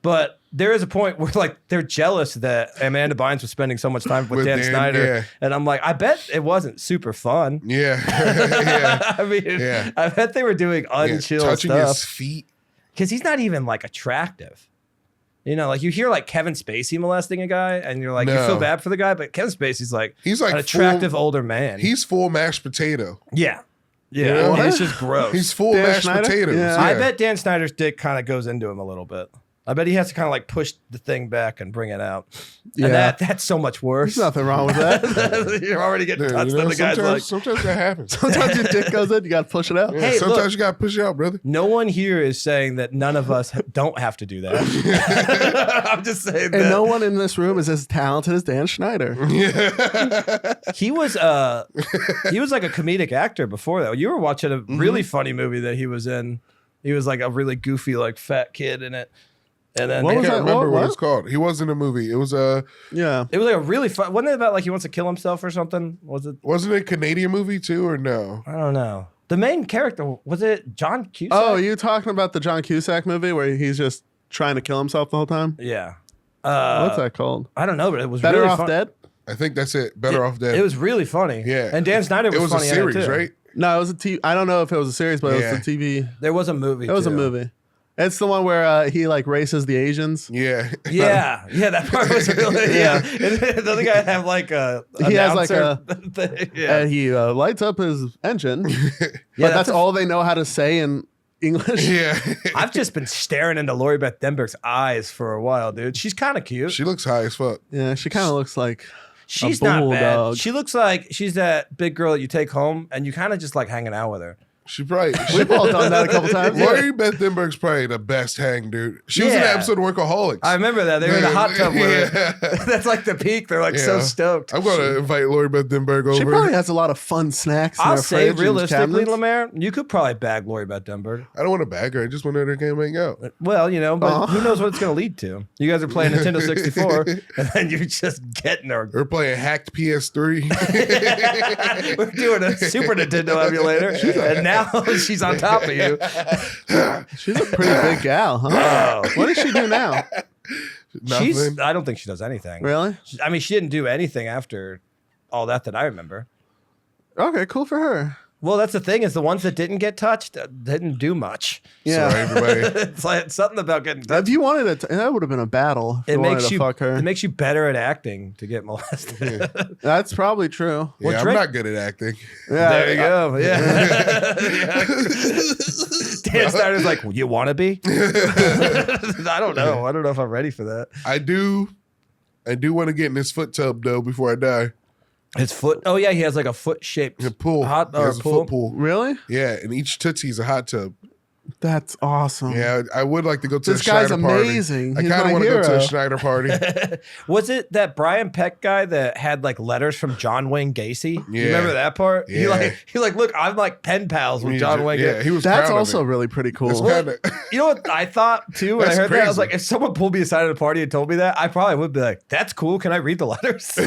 But there is a point where like they're jealous that Amanda Bynes was spending so much time with Dan Snyder, yeah. and I'm like, I bet it wasn't super fun. Yeah. Yeah. I mean, Yeah. I bet they were doing Yeah, unchill touching stuff his feet. because he's not even like attractive. You know, like you hear like Kevin Spacey molesting a guy, and you're like, you No. feel bad for the guy, but Kevin Spacey's like He's like an attractive full- older man. He's full mashed potato. yeah, know? It's just gross. He's full Dan mashed Schneider? potatoes. Yeah. I bet Dan Snyder's dick kind of goes into him a little bit. I bet he has to kind of like push the thing back and bring it out. Yeah. And that's so much worse. There's nothing wrong with that. You're already getting Dude, touched, you know, and the guy's like, sometimes that happens. Sometimes your dick goes in, you got to push it out. Yeah, Hey, sometimes look. you gotta push it out, brother. no one here is saying that none of us don't have to do that. I'm just saying And that. no one in this room is as talented as Dan Schneider. He was like a comedic actor before that. You were watching a really funny movie that he was in. He was like a really goofy, like fat kid in it. And then What I was can't that? remember what What? it's called. He was in a movie. It was Yeah. it was like a really fun. Wasn't it about like he wants to kill himself or something? Was it? wasn't it a Canadian movie too, or no? I don't know. The main character was it John Cusack? Oh, you talking about the John Cusack movie where he's just trying to kill himself the whole time? yeah. What's that called? I don't know, but it was Better really Off fun. Dead? I think that's it. Better Off Dead. It was really funny. Yeah. And Dan Snyder was It was a funny in series, it too. right? No, it was a TV. I don't know if it was a series, but it Yeah. was a TV. There was a movie. It was a too. movie. It's the one where he like races the Asians. Yeah. Yeah, that part was really yeah. And the other guy have like a He has like announcer thing. Yeah. And he lights up his engine. But that's that's a- all they know how to say in English. Yeah. I've just been staring into Lori Beth Denberg's eyes for a while, dude. She's kind of cute. She looks high as fuck. Yeah, she kind of looks like She's a not bad. bulldog. She looks like she's that big girl that you take home and you kind of just like hanging out with her. She probably. We've all done that a couple times. Lori Beth Denberg's probably the best hang, dude. She was in an Yeah. episode of Workaholics. I remember that. They were in a hot tub with her. Yeah. That's like the peak. They're like so Yeah. stoked. I'm going to invite Lori Beth Denberg over. She probably has a lot of fun snacks. In I'll her say fridge and realistically, cabinets. LeMaire, you could probably bag Lori Beth Denberg. I don't want to bag her. I just want her to come hang out. Well, you know, but who knows what it's going to lead to? You guys are playing Nintendo 64, and then you're just getting her. We're playing hacked PS3. We're doing a Super Nintendo emulator, and now she's on top of you. She's a pretty big gal, huh? Oh. What does she do now? Nothing. I don't think she does anything. Really? I mean, she didn't do anything after all that I remember. Okay, cool for her. Well, that's the thing is the ones that didn't get touched didn't do much. Yeah. Sorry, everybody. It's like something about getting touched. If you wanted to, that would have been a battle. If It you wanted makes to you fuck her. It makes you better at acting to get molested. That's probably true. Yeah, I'm Drake- not good at acting. Yeah, There you go. Yeah. Dan Snyder's like, you want to be? I don't know. I don't know if I'm ready for that. I do want to get in this foot tub though before I die. His foot. Oh yeah, he has like a foot shaped A pool. hot He has a pool. foot pool. Really? Yeah, and each tootsie's a hot tub. That's awesome. Yeah, I would like to go to This a guy's Schneider party. amazing. I He's kind of my want to go to a hero. Schneider party. Was it that Brian Peck guy that had like letters from John Wayne Gacy? You Yeah. remember that part? Yeah. He like, look, I'm like pen pals with John Wayne. Yeah, Gacy. he was. That's proud of also it. really pretty It's cool. kinda- You know what I thought too when I That's heard that? I was crazy. like, if someone pulled me aside at a party and told me that, I probably would be like, "That's cool. Can I read the letters?" Oh,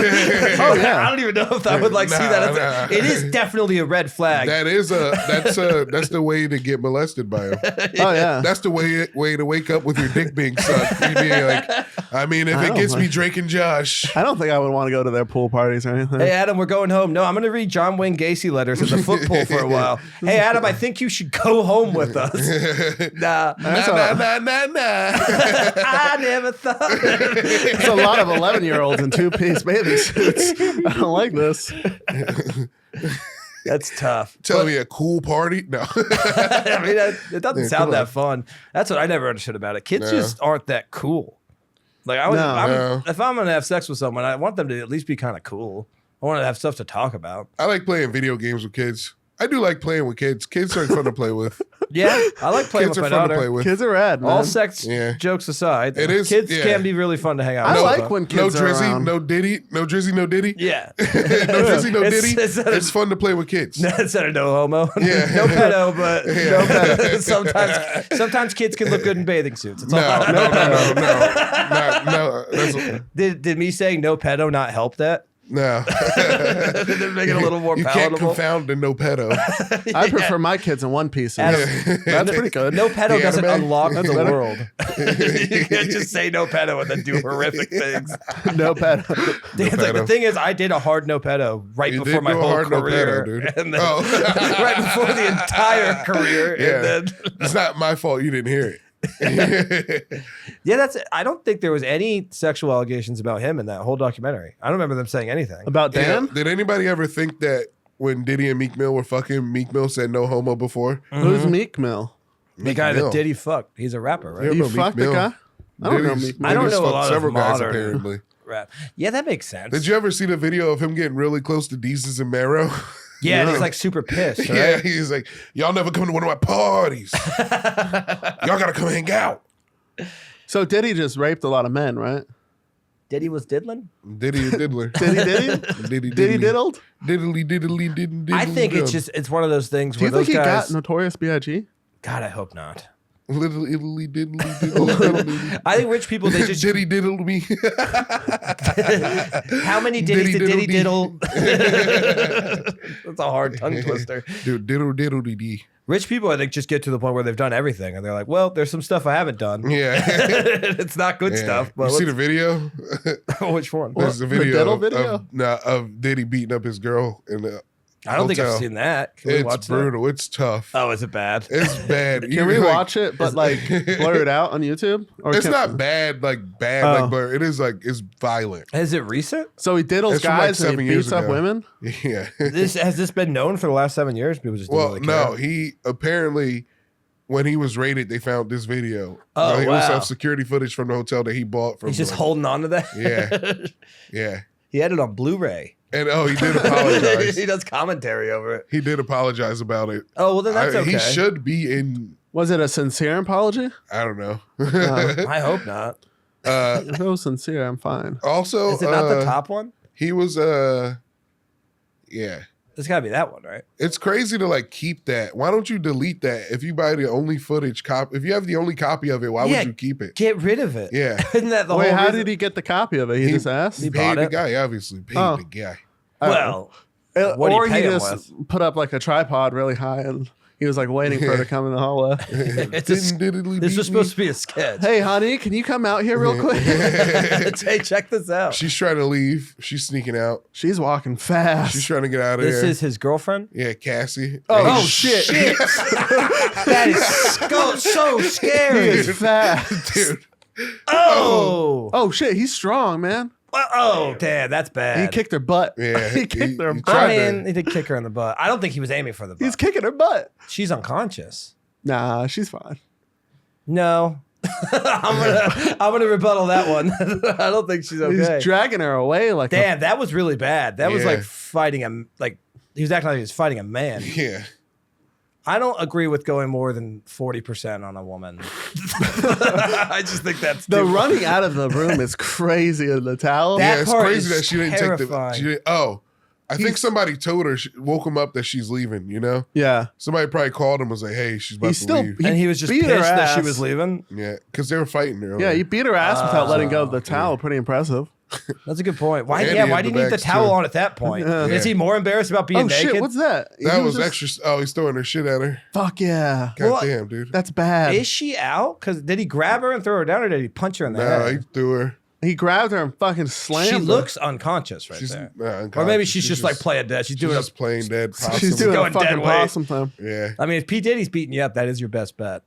yeah. I don't even know if I would like see Nah, that. nah. It is definitely a red flag. that's the way to get molested by him. Oh yeah. That's the way to wake up with your dick being sucked. You being like, I mean, if I it don't gets me like- Drake and Josh. I don't think I would want to go to their pool parties or anything. Hey Adam, we're going home. No, I'm going to read John Wayne Gacy letters at the foot pool for a while. Hey Adam, I think you should go home with us. Nah, I never thought. It's a lot of 11-year-olds in two-piece bathing suits. I don't like this. That's tough. Tell me a cool party? No. I mean, it doesn't Yeah, sound come that on. fun. That's what I never understood about it. Kids No. just aren't that cool. Like No. if I'm gonna have sex with someone, I want them to at least be kind of cool. I want to have stuff to talk about. I like playing video games with kids. I do like playing with kids. Kids are fun to play with. Yeah, I like playing Kids with are my fun to play daughter. with. Kids are rad, man. All sex Yeah. jokes aside, It is- kids yeah. can be really fun to hang out I with. like when No kids are Drizzy, around. no Diddy, no Drizzy, no Diddy. Yeah. No Drizzy, no It's- Diddy. it's- It's fun to play with kids. Instead of no homo. Yeah. No pedo, but Yeah. no pedo. Sometimes kids can look good in bathing suits. It's all No. That's, Did me saying no pedo not help that? no. Did it make it a little more You can't palatable? confound the no pedo. I prefer my kids in one piece. Adam, That's pretty good. No pedo The doesn't anime? unlock That's the better. world. You can't just say no pedo and then do horrific things. No pet. Dan's like, the pedo. thing is, I did a hard no pedo right You before did my do a whole hard no career. pedo, dude. And then, Oh. right before the entire career. Yeah. And then, It's not my fault you didn't hear it. yeah, I don't think there was any sexual allegations about him in that whole documentary. I don't remember them saying anything. About Dan? Yeah. Did anybody ever think that when Diddy and Meek Mill were fucking, Meek Mill said no homo before? Who's Meek Mill? The guy Mill. that Diddy fucked. He's a rapper, right? Yeah. You know Meek fucked the Mill. guy? I don't know Diddy's- Meek Mill. I don't Diddy's know a fucked lot of several guys modern- apparently. Rap. Yeah, that makes sense. Did you ever see the video of him getting really close to Deezus and Marrow? Yeah, and he's like super pissed, right? Yeah, he's like, y'all never come to one of my parties. Y'all gotta come hang out. So Diddy just raped a lot of men, right? Diddy was diddling? Diddy Diddler. Diddy diddled? Diddly. I think it's one of those things Do you where think those he guys. got Notorious B.I.G.? God, I hope not. Little Italy diddly. I think rich people, they just. Diddy diddled me. How many Diddies did Diddy Diddle diddle? That's a hard tongue twister. Dude, diddle dee. Rich people, I think, just get to the point where they've done everything, and they're like, "Well, there's some stuff I haven't done. Yeah. It's not good Yeah. stuff." But You see the video? which one? There's a the video, diddle video? of Diddy beating up his girl, and I don't think I've Hotel. seen that. Can we watch It's brutal. It's tough. that? Oh, is it bad? It's bad. Can we watch it, but like blur it out on YouTube? Or It's can- not bad, Oh. but it is like it's violent. Is it recent? So he diddles It's from, like, guys and 7 he years beats up ago. women. Yeah. Has this been known for the last 7 years? People just Well, didn't really care. no, he apparently when he was raided, they found this video. Oh, It was wow. security footage from the hotel that he bought from. He's just like- holding on to that. Yeah. Yeah. He had it on Blu-ray. And he did apologize. He does commentary over it. He did apologize about it. Oh well, then that's okay. He should be in. Was it a sincere apology? I don't know. I hope not. If it was sincere, I'm fine. Also, Is it not the top one? He was. Yeah. It's got to be that one, right? It's crazy to like keep that. Why don't you delete that? If you buy the only footage copy, if you have the only copy of it, why Yeah. would you keep it? Get rid of it. Yeah. Isn't that the Wait, whole how reason? did he get the copy of it? He just asked? He Paid bought the it? guy, obviously. Paid Oh. the guy. Well, what Or do you he pay him just put up like a tripod really high and he was like waiting for her to come in the hallway. it's a, Diddly this beat was supposed me. to be a sketch. Hey, honey, can you come out here real quick? Hey, check this out. She's trying to leave. She's sneaking out. She's walking fast. She's trying to get out of This there. is his girlfriend. Yeah, Cassie. Oh, And shit. That is so He scary. is fast. dude. Oh. Oh, shit. He's strong, man. Oh, damn, that's bad. He kicked her butt. Yeah, he kicked her he butt. tried I to- mean, he did kick her in the butt. I don't think he was aiming for the butt. He's kicking her butt. She's unconscious. Nah, she's fine. No. I'm gonna rebuttal that one. I don't think she's okay. He's dragging her away like Damn, that was really bad. That was Yeah. like fighting he was acting like he was fighting a man. Yeah. I don't agree with going more than 40% on a woman. I just think that's the too- running out of the room is crazy in the towel. That Yeah, it's part crazy is that she didn't take the. terrifying. She didn't, I think somebody told her, woke him up that she's leaving, you know? Yeah. Somebody probably called him and was like, hey, she's about He's to still leave. and he was just beat pissed her that she ass. was leaving. Yeah, because they were fighting earlier. Yeah, he beat her ass without letting go of the towel. Pretty impressive. That's a good point. Why? And Yeah. he Why had do you the need the bags, towel too. on at that point? Yeah. Is he more embarrassed about being Oh, naked? shit. What's that? That He was just- extra. Oh, he's throwing her shit at her. Fuck yeah. God Well, damn, dude. That's bad. Is she out? Because did he grab her and throw her down, or did he punch her in the No, he head? threw her. He grabbed her and fucking slammed She her. looks unconscious right She's there. unconscious. Or maybe she's just like playing dead. She's She's doing just playing dead. She's doing going a fucking dead weight. possum thing. Yeah. I mean, if P. Diddy's beating you up, that is your best bet.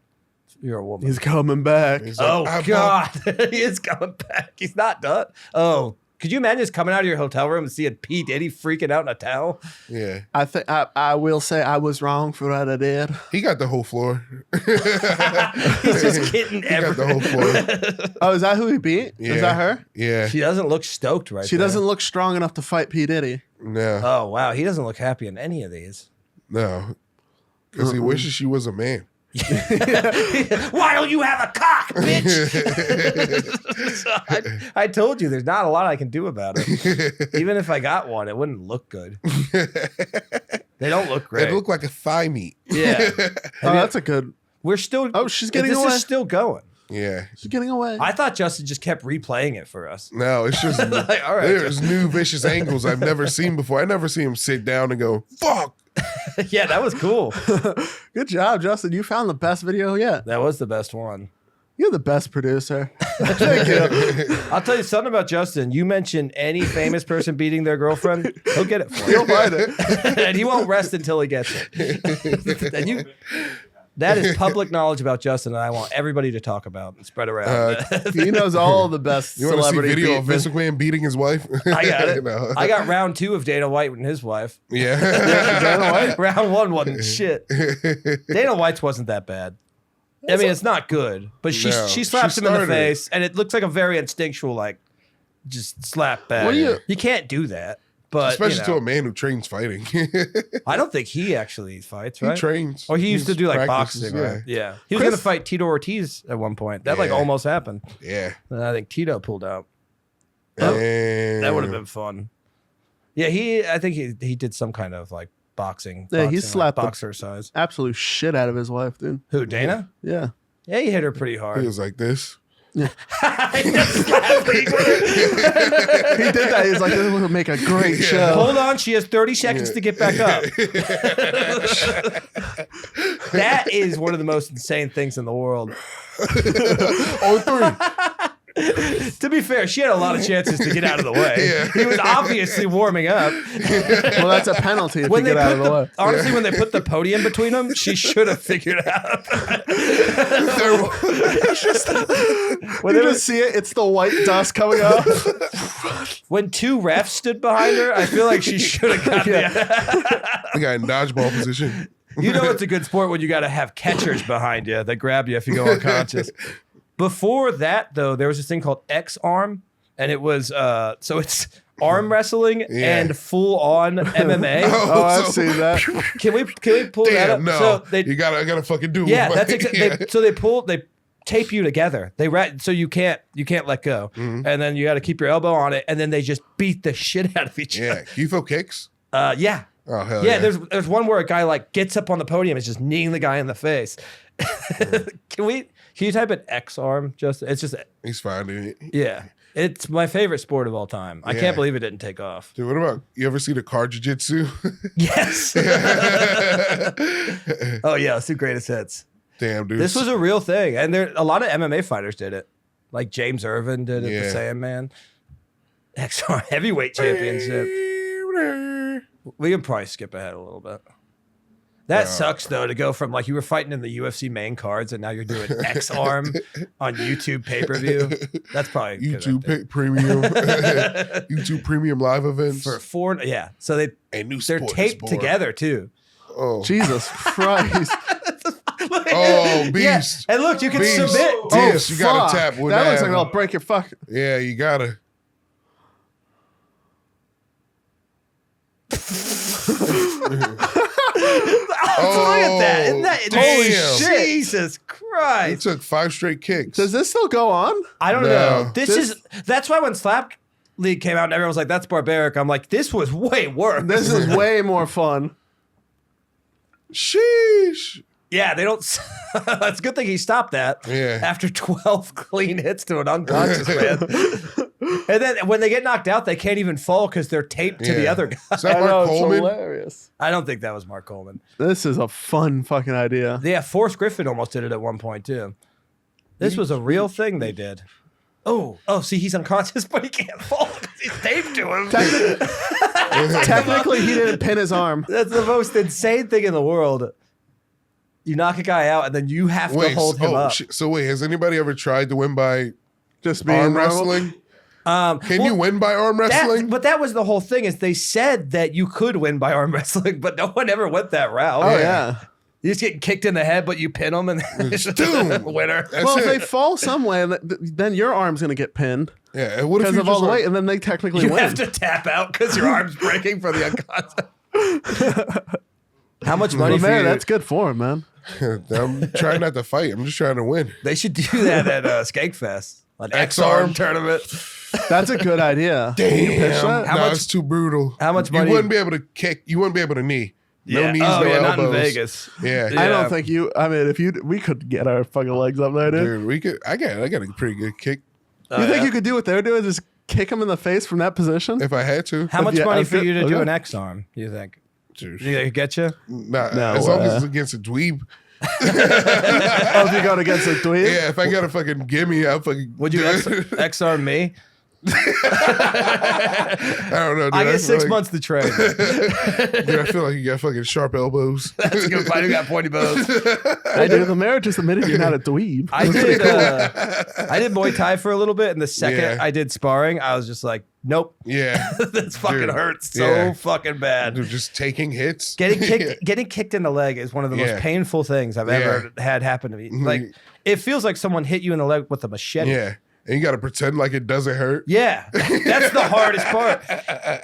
You're a woman. He's coming back. He's like, Oh I God, he is coming back. He's not done. Oh, could you imagine just coming out of your hotel room and seeing P. Diddy freaking out in a towel? Yeah. I think I will say I was wrong for what I did. He got the whole floor. He's just kidding He got the whole everyone. floor. Oh, is that who he beat? Yeah. Is that her? Yeah. She doesn't look stoked right She there. doesn't look strong enough to fight P. Diddy. No. Oh wow, he doesn't look happy in any of these. No. Because he wishes she was a man. Why don't you have a cock, bitch? I told you there's not a lot I can do about it. Even if I got one, it wouldn't look good. They don't look great. It looked like a thigh meat. Yeah. Oh, that's a good. We're still. Oh, she's getting this away. is still going. Yeah. She's getting away. I thought Justin just kept replaying it for us. No, it's just Like, all right, there's new vicious angles I've never seen before. I never see him sit down and go, fuck. Yeah, that was cool. Good job, Justin. You found the best video yet. That was the best one. You're the best producer. Thank you. I'll tell you something about Justin. You mention any famous person beating their girlfriend, he'll get it for you. He'll find it. And he won't rest until he gets it. And that is public knowledge about Justin that I want everybody to talk about and spread around. He knows all the best You want to see celebrity video of beat- Vince McMahon beating his wife? I got it. No. I got round 2 of Dana White and his wife. Yeah. Round 1 wasn't shit. Dana White's wasn't that bad. I mean, it's not good, but she No. slaps She him in the started it. face, and it looks like a very instinctual, like, just slap back. What do you- You can't do that. But Especially you to know, a man who trains fighting. I don't think he actually fights, right? He trains. Or he used to do like practices, boxing, right? Yeah. He was Chris- going to fight Tito Ortiz at one point. That like Yeah. almost happened. Yeah. And I think Tito pulled out. And That would have been fun. Yeah, I think he did some kind of like boxing. Yeah, he boxing, slapped the- like, boxer size. absolute shit out of his wife, dude. Who, Dana? Yeah. Yeah, he hit her pretty He hard. was like this. He did that. He's like, this will make a great show. Hold on, she has 30 seconds to get back up. That is one of the most insane things in the world. On 3. To be fair, she had a lot of chances to get out of the way. Yeah. He was obviously warming up. Well, that's a penalty if When you they get out put of the way. honestly, when they put the podium between them, she should have figured it out. When, You they just see it. It's the white dust coming up. when two refs stood behind her, I feel like she should have got I got in dodgeball position. You know it's a good sport when you got to have catchers behind you that grab you if you go unconscious. Before that, though, there was this thing called X-Arm, and it was so it's arm wrestling and full-on MMA. Oh, I've seen that. Can we pull that up? Damn, no. So they, I gotta fucking do it. yeah, with that's my- exactly. So they tape you together. So you can't let go, and then you got to keep your elbow on it, and then they just beat the shit out of each Yeah. other. Can you throw kicks? Yeah. Oh, hell Yeah, yeah. there's one where a guy like gets up on the podium and is just kneeing the guy in the face. Can you type in X-Arm? It's just He's fine, dude. yeah. It's my favorite sport of all time. I Yeah. can't believe it didn't take off. Dude, what about, you ever see the car jiu-jitsu? Yes. Oh yeah, it's the greatest hits. Damn, dude. This was a real thing, and a lot of MMA fighters did it. Like James Irvin did it. Yeah. The Sandman. X-Arm heavyweight championship. We can probably skip ahead a little bit. That sucks though, to go from like you were fighting in the UFC main cards and now you're doing X-Arm on YouTube pay-per-view. That's probably a good YouTube idea. premium. YouTube premium live events. For four, yeah. So A new they're sport is taped born. together too. Oh, Jesus Christ. oh beast. Yeah. And look, you can Beast. submit. Yes, you gotta fuck. tap with that. Looks that. like it'll break your fuck. Yeah, you gotta. Look at that. Isn't that holy damn. shit. Jesus He Christ. took 5 straight kicks. Does this still go on? I don't No. know. That's why when Slap League came out and everyone was like, that's barbaric. I'm like, this was way worse. This is way more fun. Sheesh. Yeah, they don't. It's a good thing he stopped that. Yeah. After 12 clean hits to an unconscious man. And then when they get knocked out, they can't even fall because they're taped to the Yeah. other guy. Is that I know, Mark it's Coleman? hilarious. I don't think that was Mark Coleman. This is a fun fucking idea. Yeah, Forrest Griffin almost did it at one point too. This was a real thing they did. Oh, see, he's unconscious, but he can't fall because he's taped to him. Technically, he didn't pin his arm. That's the most insane thing in the world. You knock a guy out, and then you have to hold him up. So wait, has anybody ever tried to win by Just being arm normal. wrestling? Can you win by arm That, wrestling? but that was the whole thing. Is they said that you could win by arm wrestling, but no one ever went that route. Oh yeah. You just get kicked in the head, but you pin them, and it's Doom. winner. That's Well, if they it. fall some way, then your arm's gonna get pinned Yeah, and what if because you of all just the like, weight, and then they technically You win. have to tap out because your arm's breaking for the unconscious. How much money But for man, you? that's good for him, man. I'm trying not to fight. I'm just trying to win. They should do that at Skankfest. An X-Arm X-Arm tournament. That's a good idea. Can you pitch that? How no, much- it's too brutal. how much You money- wouldn't be able to kick. You wouldn't be able to knee. No knees, no not in elbows. Vegas. Yeah. I Yeah. don't think you. I mean, we could get our fucking legs up there, dude. Dude, we could. I got a pretty good kick You think you could do what they're doing? Just kick him in the face from that position? if I had to. How much Yeah, money okay, for you to do okay. an X-Arm, you think? Dude, You think it get you? nah, No, as long as it's against a dweeb. Oh, if you go against a dweeb? Yeah, if I got a fucking gimme, I'll fucking. Would you X-Arm me? I don't know. Dude, I get feel 6 like, months to train. Dude, I feel like you got fucking sharp elbows. That's a good fight. You got pointy bows. Hey, dude, the marriage just admitted you're not a dweeb. I did Muay Thai for a little bit, and the second Yeah. I did sparring, I was just like, nope, Yeah, this fucking Dude, hurts so yeah. fucking bad. dude, just taking hits. Getting kicked in the leg is one of the Yeah. most painful things I've ever had happen to me. Mhm. Like, it feels like someone hit you in the leg with a machete. Yeah, and you got to pretend like it doesn't hurt. Yeah, that's the hardest part.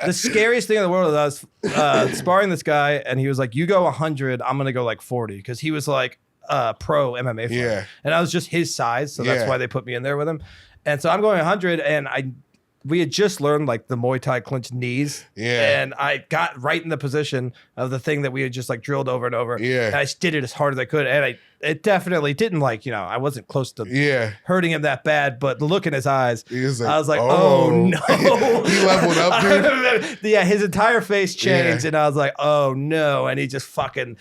The scariest thing in the world is I was sparring this guy, and he was like, "You go 100, I'm gonna go like 40," because he was like pro MMA fighter. Yeah. And I was just his size, so that's Yeah. why they put me in there with him. And so I'm going 100, and we had just learned like the Muay Thai clinch knees. Yeah. And I got right in the position of the thing that we had just like drilled over and over. Yeah. And I just did it as hard as I could. And it definitely didn't I wasn't close to Yeah, hurting him that bad, but the look in his eyes, he was like, I was like, oh no. he leveled up, I dude. remember- yeah, his entire face changed, Yeah. and I was like, oh no. And he just fucking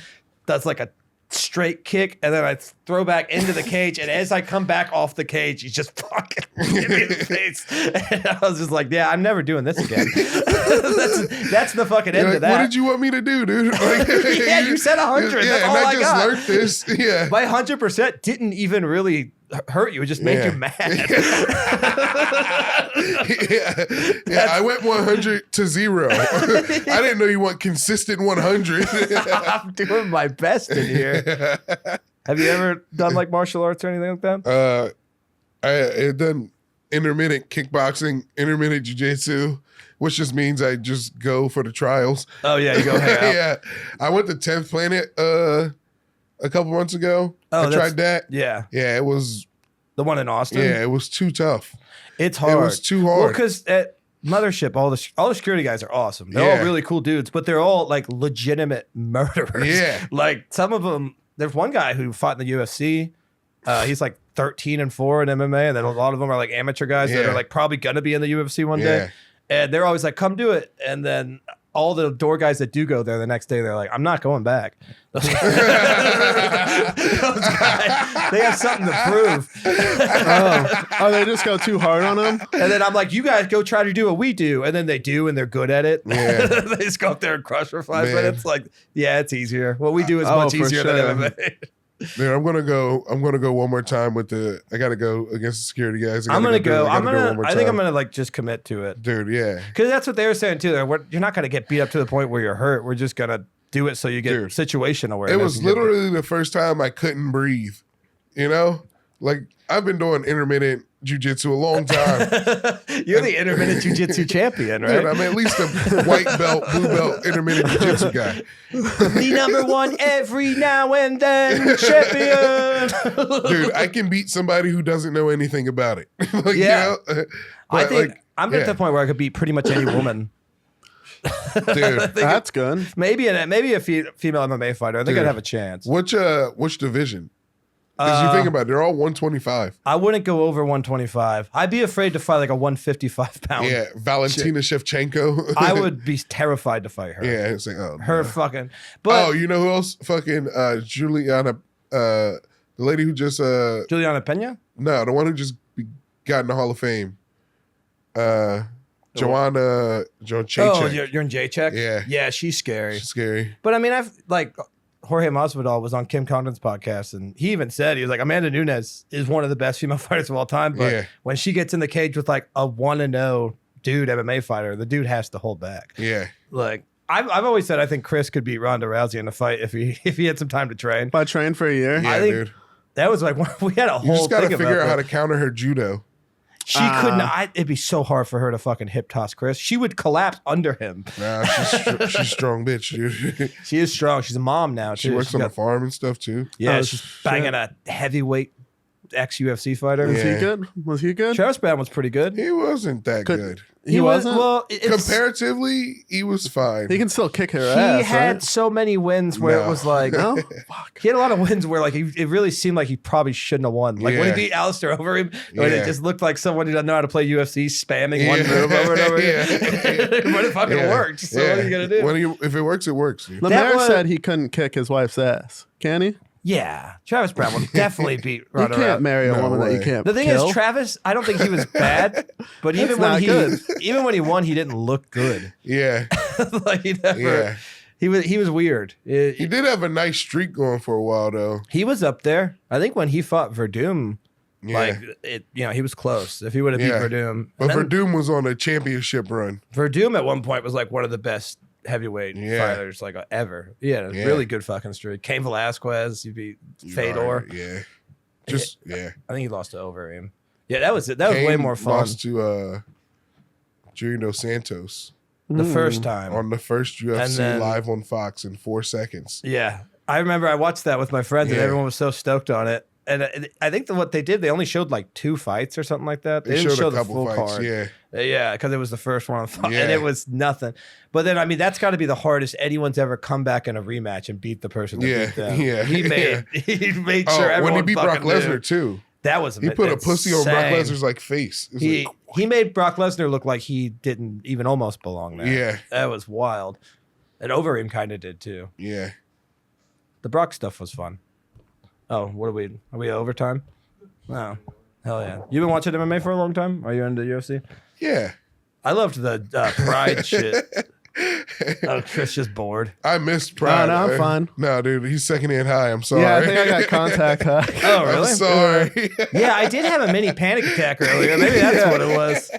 does like a straight kick, and then I throw back into the cage. And as I come back off the cage, he's just fucking hit me in the face. And I was just like, yeah, I'm never doing this again. that's the fucking end Like, of that. what did you want me to do, dude? Like, Yeah, you said 100. Yeah, That's and all I I just got. learned this. Yeah. My 100% didn't even really hurt you. It just made Yeah. you mad. yeah, I went 100 to 0. I didn't know you want consistent 100. I'm doing my best in here. Have you ever done like martial arts or anything like that? I had done intermittent kickboxing, intermittent jiu-jitsu, which just means I just go for the trials. Oh yeah, you go hang out. Yeah, I went to 10th Planet a couple months ago. I tried that. Yeah, Yeah, it was. the one in Austin. Yeah, it was too tough. It's hard. It was too hard. Well, because at Mothership, all the security guys are awesome. They're Yeah. all really cool dudes, but they're all like legitimate murderers. Yeah. Like some of them. There's one guy who fought in the UFC. He's like 13-4 in MMA, and then a lot of them are like amateur guys that Yeah. are like probably gonna be in the UFC one Yeah. day. And they're always like, "Come do it," and then all the door guys that do go there the next day, they're like, "I'm not going back." Those guys, they have something to prove. Oh, they just go too hard on him? And then I'm like, "You guys go try to do what we do," and then they do, and they're good at it. Yeah. They just go up there and crush for 5 Man. minutes. Like, yeah, it's easier. What we do is Oh, much for easier sure. than MMA. Dude, I'm gonna go one more time with the. I gotta go against the security guys. I'm gonna go. I think I'm gonna like just commit to it. Dude, yeah. Because that's what they were saying too. You're not gonna get beat up to the point where you're hurt. We're just gonna do it so you get Dude. situation awareness. It was and get- literally the first time I couldn't breathe. You know, like I've been doing intermittent jujitsu a long time. You're the intermittent jiu-jitsu champion, right? Dude, I'm at least a white belt, blue belt intermittent jujitsu guy. The number one every now and then champion. Dude, I can beat somebody who doesn't know anything about it. Like, Yeah. you know? I But, think like, I'm at the point where I could beat pretty much any woman. dude, That's good. Maybe a female MMA fighter. I think Dude. I'd have a chance. which division? Because you think about it, they're all 125. I wouldn't go over 125. I'd be afraid to fight like a 155 pound. Yeah, Valentina Shevchenko. I would be terrified to fight her. Yeah, it's like, oh, Her no. fucking. But Oh, you know who else? Fucking Juliana, the lady who just Juliana Pena? no, the one who just got in the Hall of Fame. Joanna Jacek. Oh, you're in J-Check? Yeah. Yeah, she's scary. She's scary. But I mean, I've like Jorge Masvidal was on Kim Condon's podcast, and he even said, he was like, Amanda Nunes is one of the best female fighters of all time. But Yeah. when she gets in the cage with like a 1-0 dude MMA fighter, the dude has to hold back. Yeah. Like I've always said I think Chris could beat Ronda Rousey in a fight if he had some time to train. If I trained for a year. Yeah, think dude. That was like we had a You whole just gotta thing figure about out how that. to counter her judo. She couldn't. It'd be so hard for her to fucking hip toss Chris. She would collapse under him. Nah, she's a strong bitch, dude. She is strong. She's a mom now She too. works She's on got- the farm and stuff too. Yeah, Oh, she's shit. banging a heavyweight ex-UFC fighter. Was Yeah. he good? Was he good? Travis Brown was pretty good. He wasn't that Could- good. He wasn't? Well, it's, Comparatively, he was fine. He can still kick her he ass. had right? so many wins where it No. was like No? Fuck. he had a lot of wins where like it really seemed like he probably shouldn't have won. Like when he Yeah. beat Alistair over him, when Yeah. it just looked like someone who doesn't know how to play UFC spamming one Yeah. move over and over. Yeah. But it fucking Yeah. worked. So what are you gonna do? If it works, it works. Dude. That LeMaire was- said he couldn't kick his wife's ass. Can he? Yeah, Travis Brown will definitely beat You Ronda can't Rousey. marry a No woman that you way. can't The thing kill. is, Travis, I don't think he was bad, but even That's when not he good. even when he won, he didn't look good. Yeah, Like he never. yeah. He was weird. He did have a nice streak going for a while, though. He was up there. I think when he fought Verdum, Yeah. like it, he was close. If he would have beat Yeah. Verdum, But and then Verdum was on a championship run. Verdum at one point was like one of the best heavyweight Yeah. fighters like ever. Yeah, Yeah. really good fucking streak. Cain Velasquez, he beat Fedor. Yeah. Just, yeah. I think he lost to Overeem. Yeah, that was way Kane more fun Lost to Junior Dos Santos the first time. on the first UFC then- live on Fox in 4 seconds. Yeah, I remember I watched that with my friends, and Yeah. everyone was so stoked on it. And I think what they did, they only showed like 2 fights or something like that. They They didn't showed show a the couple full fights. card. Yeah. Yeah, because it was the first one on Fox, and Yeah. it was nothing. But then, I mean, that's got to be the hardest anyone's ever come back in a rematch and beat the person that Yeah, beat them. yeah, He made he made sure Oh, everyone when he beat Brock fucking knew. Lesnar, too. That was He put a pussy on Brock insane. Lesnar's like face. It's He like, he made Brock Lesnar look like he didn't even almost belong there. Yeah. that was wild. And Overeem kind of did too. yeah. The Brock stuff was fun. Oh, what are we overtime? Oh, hell yeah. You've been watching MMA for a long time? Are you into UFC? Yeah. I loved the Pride shit. Oh, Chris just bored. I missed Pride. No, I'm fine. No, dude, he's secondhand high. I'm sorry. Yeah, I think I got contact high. Oh, really? I'm sorry. Yeah, I did have a mini panic attack earlier. Maybe that's what it was.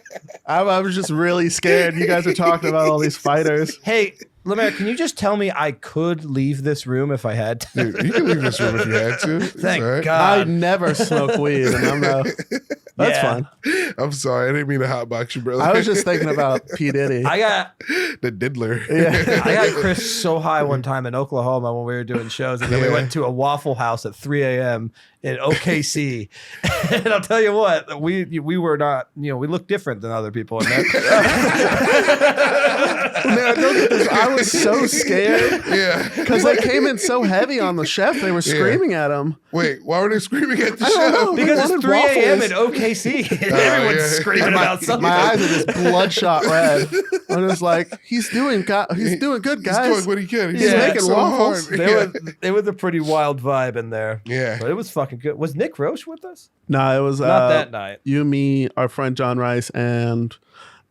I was just really scared. You guys are talking about all these fighters. Hey, LeMaire, can you just tell me I could leave this room if I had to? Dude, you can leave this room if you had to. It's Thank all right. I God. never smoke weed, and I'm not. That's Yeah. fine. I'm sorry. I didn't mean to hotbox you, brother. I was just thinking about P. Diddy. I got the diddler. I got Chris so high one time in Oklahoma when we were doing shows, and then we Yeah. went to a Waffle House at 3 a.m. in OKC. And I'll tell you what, we were not, we looked different than other people in that. Man, look at this. I was so scared Yeah. because they came in so heavy on the chef. They were screaming at him. Wait, why were they screaming at the I don't show? know. Because it's wanted 3 a.m. waffles. in OKC. And everyone's yeah. screaming about something. My eyes are just bloodshot red. I'm just like, he's doing good, He's guys. doing what he can. He's trying making so waffles. hard. It was a pretty wild vibe in there. Yeah. But it was fucking good. Was Nick Roche with us? No, it was Not that night. you, me, our friend John Rice, and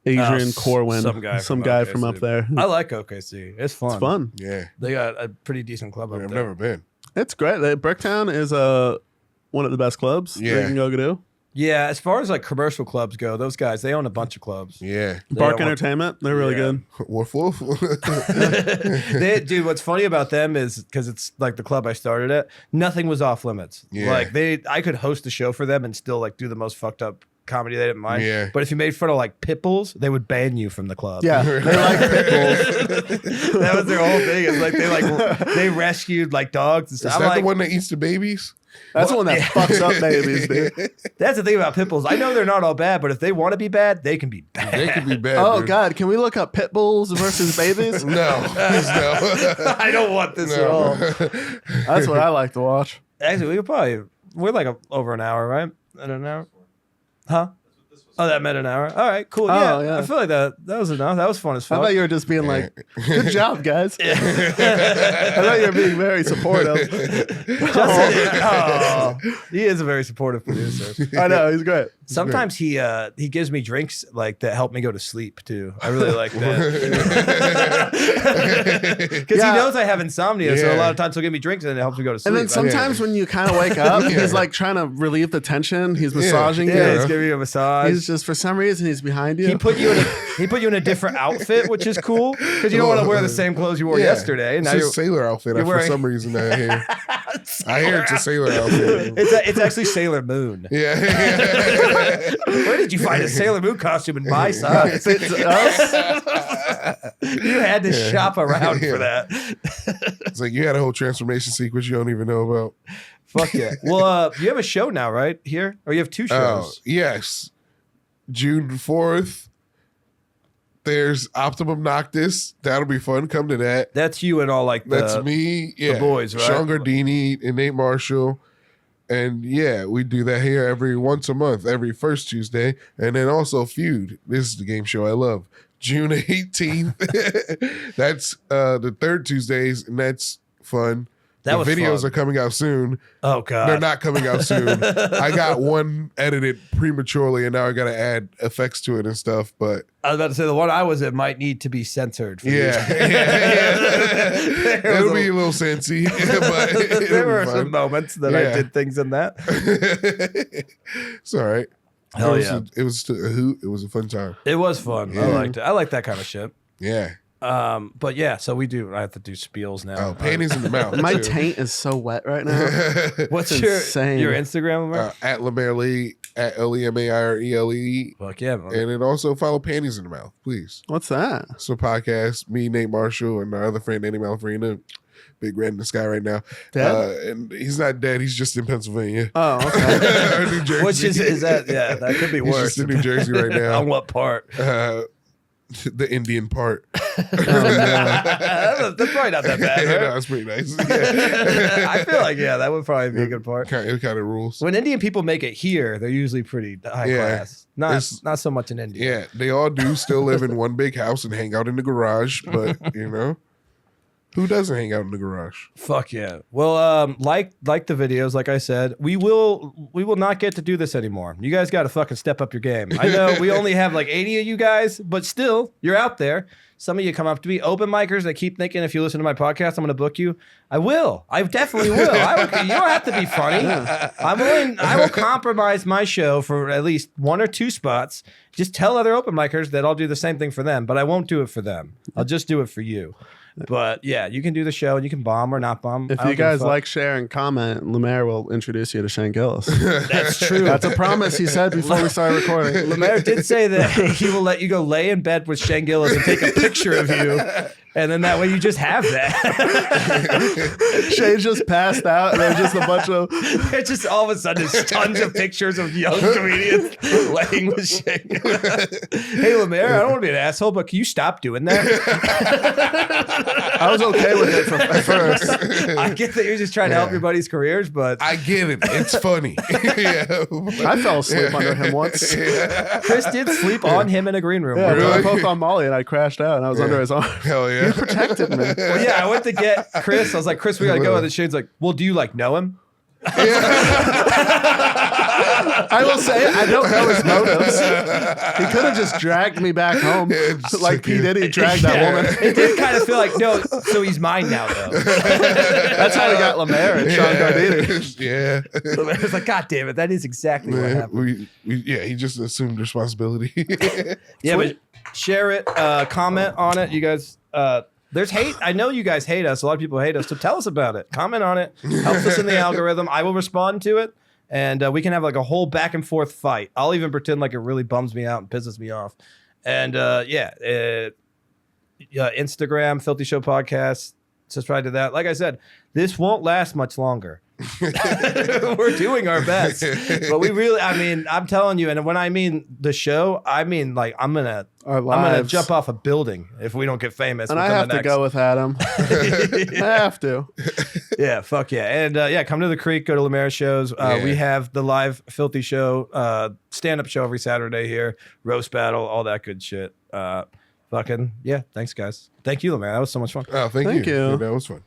Adrian Corwin, some guy OKC. from up there. I like OKC. It's fun. It's fun. Yeah. They got a pretty decent club up I've there. never been. It's great. Bricktown is one of the best clubs. Yeah. that you can go do. Yeah, as far as like commercial clubs go, those guys, they own a bunch of clubs. Yeah. Bark don't want- Entertainment, they're really Yeah. good. Wolf Wolf. Dude, what's funny about them is because it's like the club I started at, nothing was off limits. Yeah. Like I could host a show for them and still like do the most fucked up comedy they didn't mind. Yeah. But if you made fun of like pit bulls, they would ban you from the club. Yeah, they like pit bulls. That was their whole thing. It's like they rescued like dogs and Is stuff. that I'm like, the one that eats the babies? That's the one that fucks up babies, dude. that's the thing about pit bulls. I know they're not all bad, but if they want to be bad, they can be bad. They could be bad. Oh dude. God, can we look up pit bulls versus babies? No. Please no. I don't want this at all. That's what I like to watch. Actually, we're like over an hour, right? At an hour? Huh? Oh, that meant an hour. All right, cool. Oh, Yeah, yeah. I feel like that was enough. That was fun as I fuck. thought you were just being like, "Good job, guys." I thought you were being very supportive. Oh, he is a very supportive producer. I know he's great. Sometimes he gives me drinks like that help me go to sleep too. I really like that because Yeah. he knows I have insomnia, so a Yeah. lot of times he'll give me drinks and it helps me go to sleep. And then sometimes when you kind of wake up, he's like trying to relieve the tension. He's massaging yeah, you. he's giving you a massage. He's just for some reason he's behind you. He put you in a different outfit, which is cool because you don't want to wear the same clothes you wore yesterday. It's Now a you're sailor outfit. you're For wearing- some reason, I hear. I hear it's a sailor outfit. it's actually Sailor Moon. Yeah. Where did you find a Sailor Moon costume in my size? Fits us. You had to shop around for that. It's like you had a whole transformation sequence you don't even know about. Fuck yeah. Well, you have a show now, right? Here? Or you have two Oh, shows? yes. June 4th, there's Optimum Noctis. That'll be fun. Come to that. That's you and all like the... That's me. Yeah. boys, right? Sean Gardini and Nate Marshall. And yeah, we do that here every once a month, every first Tuesday. And then also Feud. This is the game show I love. June 18th. That's the third Tuesdays, and that's fun. That the was videos fun. are coming out soon. Oh, God. They're not coming out soon. I got one edited prematurely, and now I got to add effects to it and stuff. But I was about to say, the one I was in might need to be censored. For yeah, There it'll was be a little sensy, but it'll there be were fun. some moments that I Yeah. did things in that. It's all right. Hell it was yeah. it was a hoot. It was a fun time. It was fun. I Yeah. liked it. I like that kind of shit. Yeah. But yeah, so I have to do spiels now. Oh, panties in the mouth. My too. taint is so wet right now. What's It's your insane. Instagram? Mark? At LeMaire Lee, at LeMairele. Fuck yeah. Man. And then also follow Panties in the Mouth, please. What's that? It's a podcast. Me, Nate Marshall, and our other friend, Andy Malfarina. Big red in the sky right now. Dead? And he's not dead. He's just in Pennsylvania. Oh, okay. Or New Jersey. Which is that? Yeah, that could be He's worse. just in New Jersey right now. On what part? The Indian part. That's probably not that bad. Yeah, Right? no, that's pretty nice. Yeah. I feel like yeah, that would probably be a good part. It kind of rules. When Indian people make it here, they're usually pretty high Yeah. class. It's- Not so much in India. Yeah, they all do still live in one big house and hang out in the garage, but Who doesn't hang out in the garage? Fuck yeah. Well, like the videos, like I said, we will not get to do this anymore. You guys got to fucking step up your game. I know we only have like 80 of you guys, but still, you're out there. Some of you come up to me, open micers that keep thinking if you listen to my podcast, I'm going to book you. I will. I definitely will. You don't have to be funny. I will compromise my show for at least 1 or 2 spots. Just tell other open micers that I'll do the same thing for them, but I won't do it for them. I'll just do it for you. But yeah, you can do the show and you can bomb or not bomb. If you guys like, share, and comment, LeMaire will introduce you to Shane Gillis. That's true. That's a promise he said before we started recording. LeMaire did say that he will let you go lay in bed with Shane Gillis and take a picture of you. And then that way you just have that. Shane just passed out and there's just a bunch of... It's just all of a sudden there's tons of pictures of young comedians laying with Shane. Hey, LeMaire, I don't want to be an asshole, but can you stop doing that? I was okay with it at first. I get that you're just trying to help your buddies' careers, but... I get it. It's funny. I fell asleep under him once. Chris did sleep on him in a green room. Yeah, Really? I poked on Molly and I crashed out and I was under his arm. Hell yeah. He protected me. Well, yeah, I went to get Chris. I was like, Chris, we gotta go. And then Shane's like, well, do you like know him? I will say, I don't know his motives. He could have just dragged me back home like P. Diddy dragged that woman. It did kind of feel like, no, so he's mine now, though. That's how we got LeMaire and Sean Gardini. Yeah. I was like, God damn it, that is exactly what happened. He just assumed responsibility. Yeah, but share it, comment on it. You guys, there's hate. I know you guys hate us. A lot of people hate us. So tell us about it. Comment on it. Helps us in the algorithm. I will respond to it. And we can have like a whole back and forth fight. I'll even pretend like it really bums me out and pisses me off. And Instagram, Filthy Show Podcast. Subscribe to that. Like I said, this won't last much longer. We're doing our best, but we really, I mean, I'm telling you, and when I mean the show, I mean like I'm gonna jump off a building if we don't get famous. And I have to go with Adam. I have to. Yeah, fuck yeah, and come to the Creek, go to LeMaire shows. We have the live Filthy Show stand-up show every Saturday here, roast battle, all that good shit. Fucking yeah, thanks guys. Thank you, LeMaire. That was so much fun. Oh, thank you. That was fun.